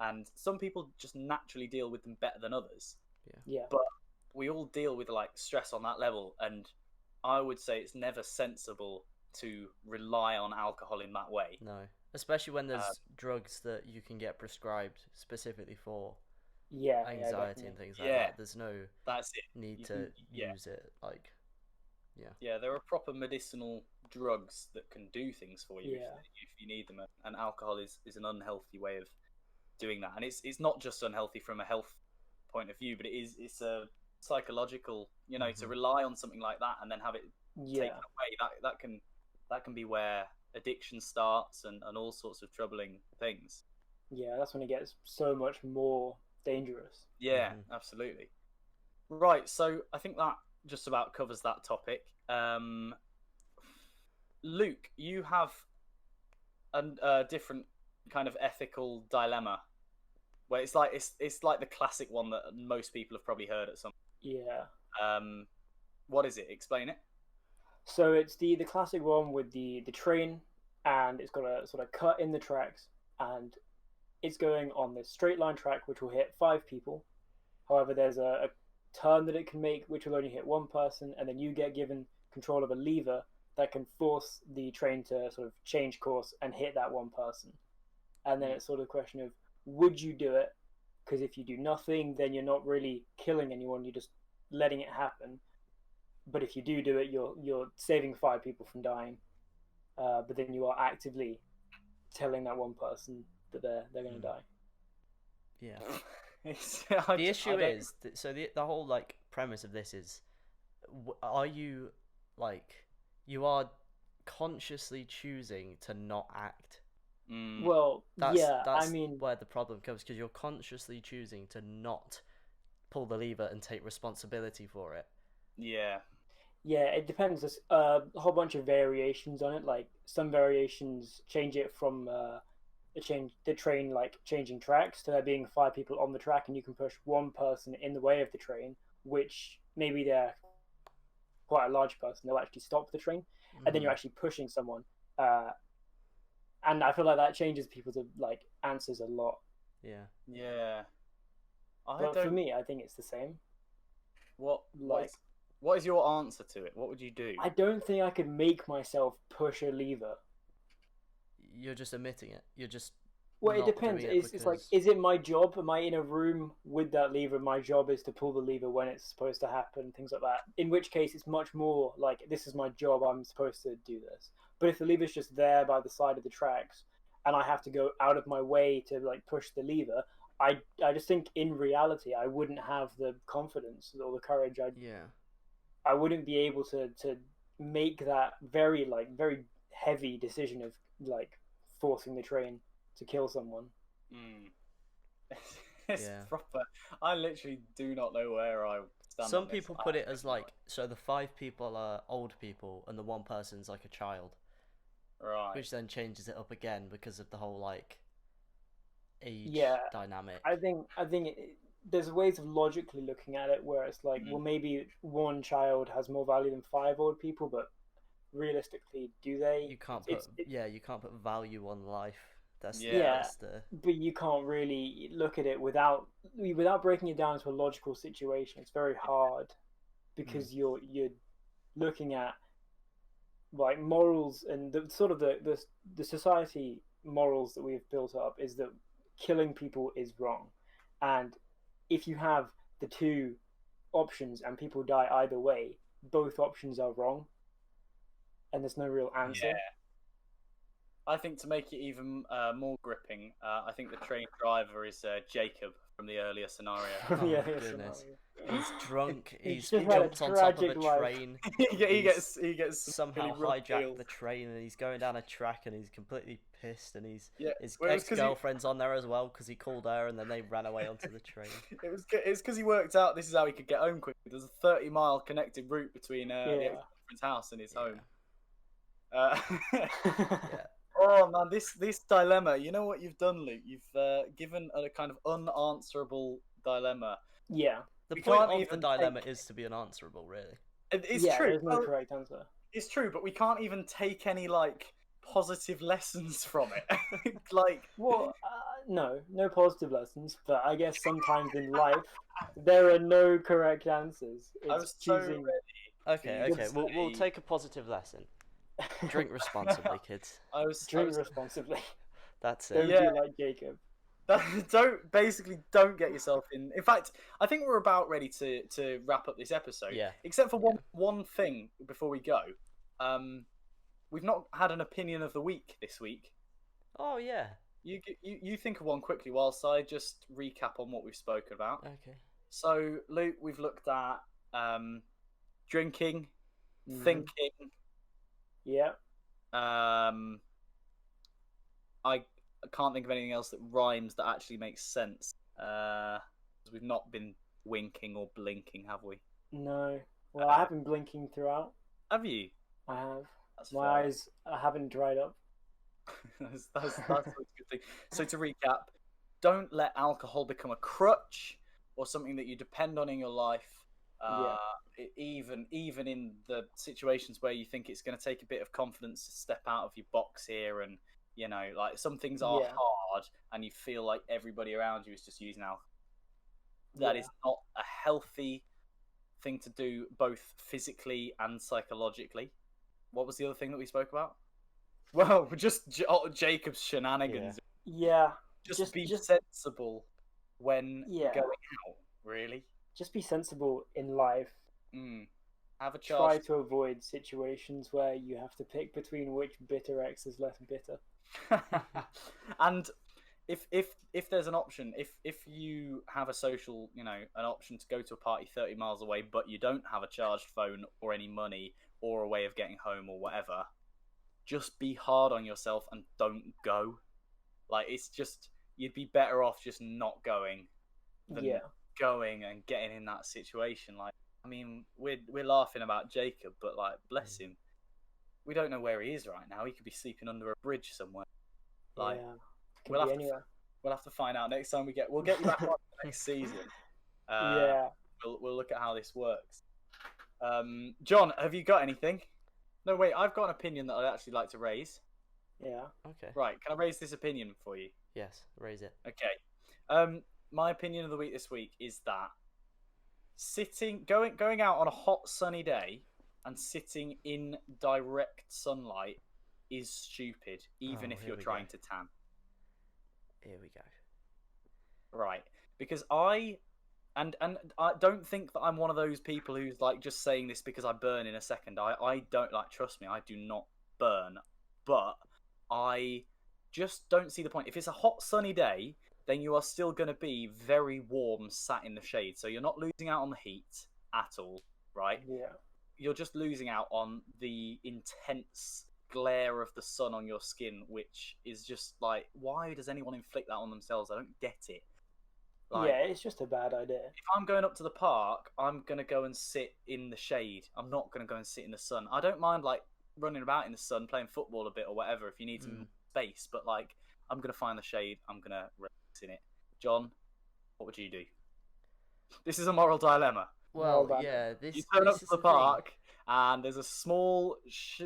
[SPEAKER 1] and some people just naturally deal with them better than others. But we all deal with like stress on that level, and I would say it's never sensible to rely on alcohol in that way.
[SPEAKER 2] No, especially when there's drugs that you can get prescribed specifically for anxiety and things like that. There's no need to use it. Like,
[SPEAKER 1] there are proper medicinal drugs that can do things for you if you need them, and alcohol is an unhealthy way of doing that. And it's not just unhealthy from a health point of view, but it's a psychological, to rely on something like that and then have it taken away, that can be where addiction starts and all sorts of troubling things.
[SPEAKER 3] That's when it gets so much more dangerous.
[SPEAKER 1] Absolutely. Right, so I think that just about covers that topic. Luke, you have a different kind of ethical dilemma where it's like the classic one that most people have probably heard at some.
[SPEAKER 3] Yeah.
[SPEAKER 1] What is it? Explain it.
[SPEAKER 3] So it's the classic one with the train, and it's got a sort of cut in the tracks, and it's going on this straight line track which will hit 5 people. However, there's a turn that it can make which will only hit one person, and then you get given control of a lever that can force the train to sort of change course and hit that one person. And then it's sort of a question of, would you do it? Because if you do nothing, then you're not really killing anyone, you're just letting it happen. But if you do it, you're saving 5 people from dying. But then you are actively telling that one person that they're going to die.
[SPEAKER 2] Yeah.
[SPEAKER 1] The
[SPEAKER 2] issue is so the whole like premise of this is, are you like, you are consciously choosing to not act?
[SPEAKER 3] Well,
[SPEAKER 2] that's
[SPEAKER 3] I mean,
[SPEAKER 2] where the problem comes, because you're consciously choosing to not pull the lever and take responsibility for it.
[SPEAKER 1] Yeah,
[SPEAKER 3] it depends. There's a whole bunch of variations on it. Like some variations change it from the train like changing tracks to there being 5 people on the track, and you can push one person in the way of the train, which maybe they're quite a large person. They'll actually stop the train, and then you're actually pushing someone. And I feel like that changes people's like answers a lot.
[SPEAKER 1] Yeah.
[SPEAKER 3] But for me, I think it's the same.
[SPEAKER 1] What is your answer to it? What would you do?
[SPEAKER 3] I don't think I could make myself push a lever.
[SPEAKER 2] You're just admitting it. You're just.
[SPEAKER 3] Well, it depends. It's like, is it my job? Am I in a room with that lever? My job is to pull the lever when it's supposed to happen, things like that. In which case, it's much more like, this is my job, I'm supposed to do this. But if the lever's just there by the side of the tracks, and I have to go out of my way to like push the lever, I just think in reality I wouldn't have the confidence or the courage. I wouldn't be able to make that very heavy decision of like forcing the train to kill someone.
[SPEAKER 1] It's proper. I literally do not know where I stand.
[SPEAKER 2] Some people put it as like, so the 5 people are old people and the one person's like a child,
[SPEAKER 1] right?
[SPEAKER 2] Which then changes it up again because of the whole like age dynamic.
[SPEAKER 3] I think there's ways of logically looking at it where it's like, well, maybe one child has more value than 5 old people, but realistically, do they?
[SPEAKER 2] You can't put value on life. That's
[SPEAKER 3] but you can't really look at it without breaking it down to a logical situation. It's very hard because you're looking at like morals and the sort of the society morals that we've built up is that killing people is wrong, and if you have the 2 options and people die either way, both options are wrong, and there's no real answer.
[SPEAKER 1] Yeah. I think to make it even more gripping, I think the train driver is Jacob from the earlier scenario.
[SPEAKER 2] Goodness. He's drunk. He jumps on top of a train.
[SPEAKER 1] he gets
[SPEAKER 2] somehow hijacked the train, and he's going down a track, and he's completely pissed. And his ex-girlfriend's on there as well because he called her, and then they ran away onto the train.
[SPEAKER 1] It's because he worked out this is how he could get home quickly. There's a 30-mile connected route between the ex-girlfriend's house and his home. Oh man, this dilemma. You know what you've done, Luke? You've given a kind of unanswerable dilemma.
[SPEAKER 3] Yeah.
[SPEAKER 2] The point of the dilemma is to be unanswerable, really.
[SPEAKER 1] It's true.
[SPEAKER 3] There's no correct answer.
[SPEAKER 1] It's true, but we can't even take any like positive lessons from it. Like,
[SPEAKER 3] well, no positive lessons. But I guess sometimes in life there are no correct answers. It's choosing.
[SPEAKER 2] Okay. We'll take a positive lesson. Drink responsibly, kids.
[SPEAKER 3] Drink responsibly.
[SPEAKER 2] That's it.
[SPEAKER 3] Don't be like Jacob.
[SPEAKER 1] Don't get yourself in. In fact, I think we're about ready to wrap up this episode.
[SPEAKER 2] Yeah.
[SPEAKER 1] Except for one thing before we go. We've not had an opinion of the week this week.
[SPEAKER 2] Oh yeah.
[SPEAKER 1] You think of one quickly whilst I just recap on what we've spoken about.
[SPEAKER 2] Okay.
[SPEAKER 1] So Luke, we've looked at drinking, thinking.
[SPEAKER 3] Yeah.
[SPEAKER 1] I can't think of anything else that rhymes that actually makes sense. We've not been winking or blinking, have we?
[SPEAKER 3] No. Well, I have been blinking throughout.
[SPEAKER 1] Have you?
[SPEAKER 3] I have.
[SPEAKER 1] That's
[SPEAKER 3] My
[SPEAKER 1] fair.
[SPEAKER 3] eyes haven't dried up.
[SPEAKER 1] That's a good thing. So to recap, don't let alcohol become a crutch or something that you depend on in your life.
[SPEAKER 3] Yeah.
[SPEAKER 1] Even in the situations where you think it's going to take a bit of confidence to step out of your box here, and like some things are
[SPEAKER 3] Yeah.
[SPEAKER 1] hard, and you feel like everybody around you is just using alcohol. That
[SPEAKER 3] Yeah.
[SPEAKER 1] is not a healthy thing to do, both physically and psychologically. What was the other thing that we spoke about? Well, just Jacob's shenanigans.
[SPEAKER 3] Yeah.
[SPEAKER 1] Just be
[SPEAKER 3] Just
[SPEAKER 1] sensible when
[SPEAKER 3] yeah.
[SPEAKER 1] going out. Really,
[SPEAKER 3] Just be sensible in life.
[SPEAKER 1] have a
[SPEAKER 3] Try
[SPEAKER 1] charge.
[SPEAKER 3] to avoid situations where you have to pick between which bitter X is less bitter.
[SPEAKER 1] And if there's an option, if you have a social, an option to go to a party 30 miles away, but you don't have a charged phone or any money or a way of getting home or whatever, just be hard on yourself and don't go. Like, it's just, you'd be better off just not going than going and getting in that situation. Like, I mean, we're laughing about Jacob, but like, bless him, we don't know where he is right now. He could be sleeping under a bridge somewhere. Like,
[SPEAKER 3] Could be anywhere.
[SPEAKER 1] We'll have to find out next time we'll get you back on next season. We'll look at how this works. John, have you got anything? No, wait, I've got an opinion that I'd actually like to raise.
[SPEAKER 3] Yeah.
[SPEAKER 2] Okay.
[SPEAKER 1] Right, can I raise this opinion for you?
[SPEAKER 2] Yes, raise it.
[SPEAKER 1] Okay. My opinion of the week this week is that going out on a hot sunny day and sitting in direct sunlight is stupid, even if you're trying to tan.
[SPEAKER 2] Here we go.
[SPEAKER 1] Right, because I don't think that I'm one of those people who's like just saying this because I burn in a second. I don't, like, trust me, I do not burn, but I just don't see the point. If it's a hot sunny day, then you are still going to be very warm sat in the shade, so you're not losing out on the heat at all, right?
[SPEAKER 3] Yeah.
[SPEAKER 1] You're just losing out on the intense glare of the sun on your skin, which is just like, why does anyone inflict that on themselves? I don't get it. Like,
[SPEAKER 3] yeah, it's just a bad idea.
[SPEAKER 1] If I'm going up to the park, I'm going to go and sit in the shade. I'm not going to go and sit in the sun. I don't mind, like, running about in the sun, playing football a bit or whatever if you need some space, but, like, I'm going to find the shade. I'm going to relax in it. John, what would you do? This is a moral dilemma.
[SPEAKER 2] Well, yeah,
[SPEAKER 1] you turn up to the park and there's a small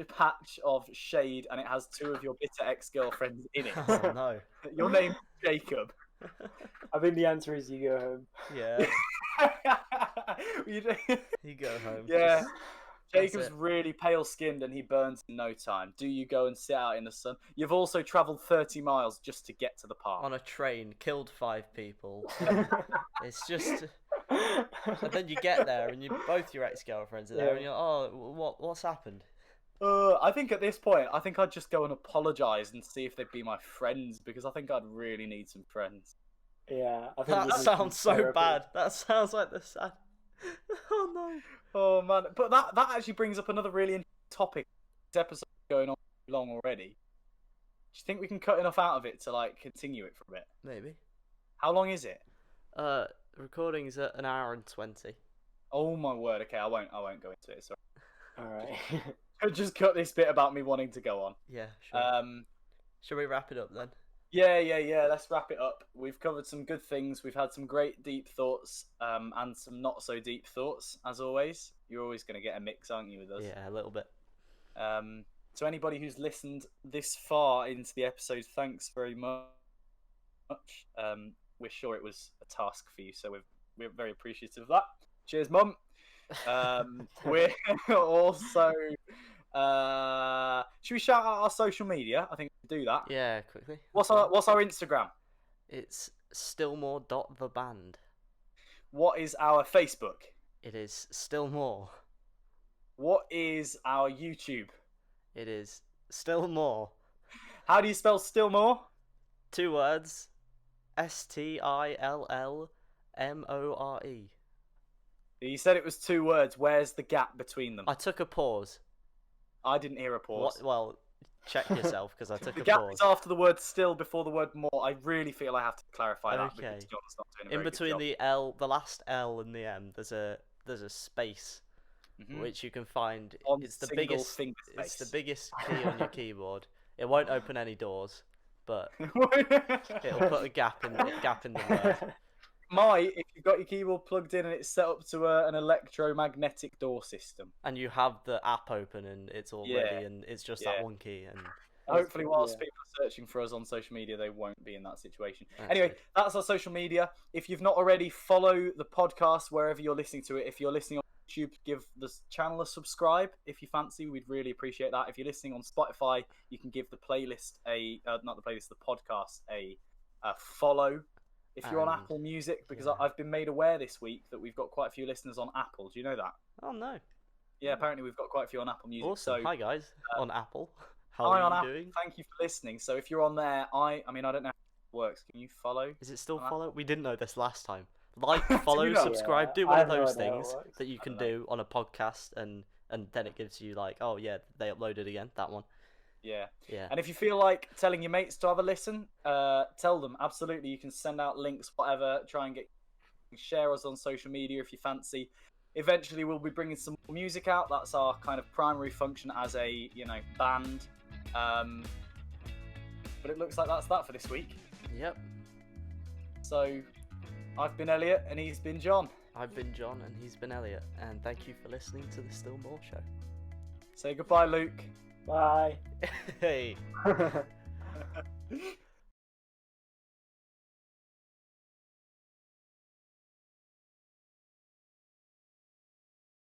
[SPEAKER 1] patch of shade and it has two of your bitter ex-girlfriends in it.
[SPEAKER 2] Oh, no.
[SPEAKER 1] Your name's Jacob.
[SPEAKER 3] I think the answer is you go home.
[SPEAKER 2] Yeah. You go home.
[SPEAKER 1] Yeah. Jacob's really pale-skinned and he burns in no time. Do you go and sit out in the sun? You've also travelled 30 miles just to get to the park.
[SPEAKER 2] On a train, killed 5 people. It's just... And then you get there and both your ex-girlfriends are there and you're, oh, what's happened?
[SPEAKER 1] I think at this point, I'd just go and apologise and see if they'd be my friends, because I think I'd really need some friends.
[SPEAKER 3] Yeah, I think
[SPEAKER 2] that sounds so bad. That sounds like the sad. Oh no.
[SPEAKER 1] Oh man, but that actually brings up another really interesting topic. This episode's going on too long already. Do you think we can cut enough out of it to like continue it for a bit?
[SPEAKER 2] Maybe.
[SPEAKER 1] How long is it?
[SPEAKER 2] Recording's at 1 hour and 20.
[SPEAKER 1] Oh my word. Okay, I won't go into it. Sorry.
[SPEAKER 3] All right.
[SPEAKER 1] Just cut this bit about me wanting to go on.
[SPEAKER 2] Yeah, sure. Shall we wrap it up then?
[SPEAKER 1] Yeah. Let's wrap it up. We've covered some good things. We've had some great deep thoughts, and some not so deep thoughts. As always, you're always going to get a mix, aren't you, with us?
[SPEAKER 2] Yeah, a little bit.
[SPEAKER 1] To anybody who's listened this far into the episode, thanks very much. We're sure it was a task for you, so we're very appreciative of that. Cheers, Mum. We're also. Should we shout out our social media? I think we can do that.
[SPEAKER 2] Yeah, quickly.
[SPEAKER 1] What's our Instagram?
[SPEAKER 2] It's stillmore.theband.
[SPEAKER 1] What is our Facebook?
[SPEAKER 2] It is Stillmore.
[SPEAKER 1] What is our YouTube?
[SPEAKER 2] It is Stillmore.
[SPEAKER 1] How do you spell Stillmore?
[SPEAKER 2] 2 words. Stillmore.
[SPEAKER 1] You said it was 2 words. Where's the gap between them?
[SPEAKER 2] I took a pause.
[SPEAKER 1] I didn't hear a pause.
[SPEAKER 2] Well, check yourself, because I took a pause.
[SPEAKER 1] The gap is after the word still, before the word more. I really feel I have to clarify that, because John's not doing a very
[SPEAKER 2] In between
[SPEAKER 1] good job.
[SPEAKER 2] the L, the last L and the M, there's a space. which you can find.
[SPEAKER 1] On
[SPEAKER 2] It's the
[SPEAKER 1] single
[SPEAKER 2] biggest.
[SPEAKER 1] finger
[SPEAKER 2] It's the
[SPEAKER 1] space.
[SPEAKER 2] biggest key on your keyboard. It won't open any doors, but it'll put a gap in the word.
[SPEAKER 1] If you've got your keyboard plugged in and it's set up to an electromagnetic door system.
[SPEAKER 2] And you have the app open and it's all
[SPEAKER 1] Yeah.
[SPEAKER 2] ready, and it's just that
[SPEAKER 1] Yeah.
[SPEAKER 2] one key. And
[SPEAKER 1] Hopefully, whilst
[SPEAKER 3] Yeah.
[SPEAKER 1] people are searching for us on social media, they won't be in that situation.
[SPEAKER 2] That's
[SPEAKER 1] Anyway,
[SPEAKER 2] good.
[SPEAKER 1] that's our social media. If you've not already, follow the podcast wherever you're listening to it. If you're listening on YouTube, give the channel a subscribe if you fancy. We'd really appreciate that. If you're listening on Spotify, you can give the playlist the podcast a follow. If you're on
[SPEAKER 2] And-
[SPEAKER 1] Apple Music, because
[SPEAKER 2] yeah.
[SPEAKER 1] I've been made aware this week that we've got quite a few listeners on Apple. Do you know that?
[SPEAKER 2] Oh no!
[SPEAKER 1] Yeah, apparently we've got quite a few on Apple Music.
[SPEAKER 2] Awesome.
[SPEAKER 1] So
[SPEAKER 2] Hi guys on Apple. How
[SPEAKER 1] hi
[SPEAKER 2] are
[SPEAKER 1] on
[SPEAKER 2] you
[SPEAKER 1] Apple.
[SPEAKER 2] doing?
[SPEAKER 1] Thank you for listening. So if you're on there, I mean, I don't know how it works. Can you follow?
[SPEAKER 2] Is it still
[SPEAKER 1] on
[SPEAKER 2] follow? We didn't know this last time. Like,
[SPEAKER 1] Do
[SPEAKER 2] follow,
[SPEAKER 1] you know?
[SPEAKER 2] subscribe,
[SPEAKER 3] Yeah,
[SPEAKER 2] do one
[SPEAKER 3] I
[SPEAKER 2] of
[SPEAKER 3] have no
[SPEAKER 2] those
[SPEAKER 3] idea how it
[SPEAKER 2] things
[SPEAKER 3] works.
[SPEAKER 2] that you can
[SPEAKER 1] don't know.
[SPEAKER 2] do on a podcast, and then it gives you like, oh yeah, they uploaded again, that one.
[SPEAKER 1] Yeah.
[SPEAKER 2] Yeah.
[SPEAKER 1] And if you feel like telling your mates to have a listen, tell them. Absolutely, you can send out links, whatever. Try and share us on social media if you fancy. Eventually, we'll be bringing some more music out. That's our kind of primary function as a band. But it looks like that's that for this week.
[SPEAKER 2] Yep.
[SPEAKER 1] So, I've been Elliot, and he's been John.
[SPEAKER 2] I've been John, and he's been Elliot, and thank you for listening to the Still More Show.
[SPEAKER 1] Say goodbye, Luke.
[SPEAKER 3] Bye.
[SPEAKER 2] Hey.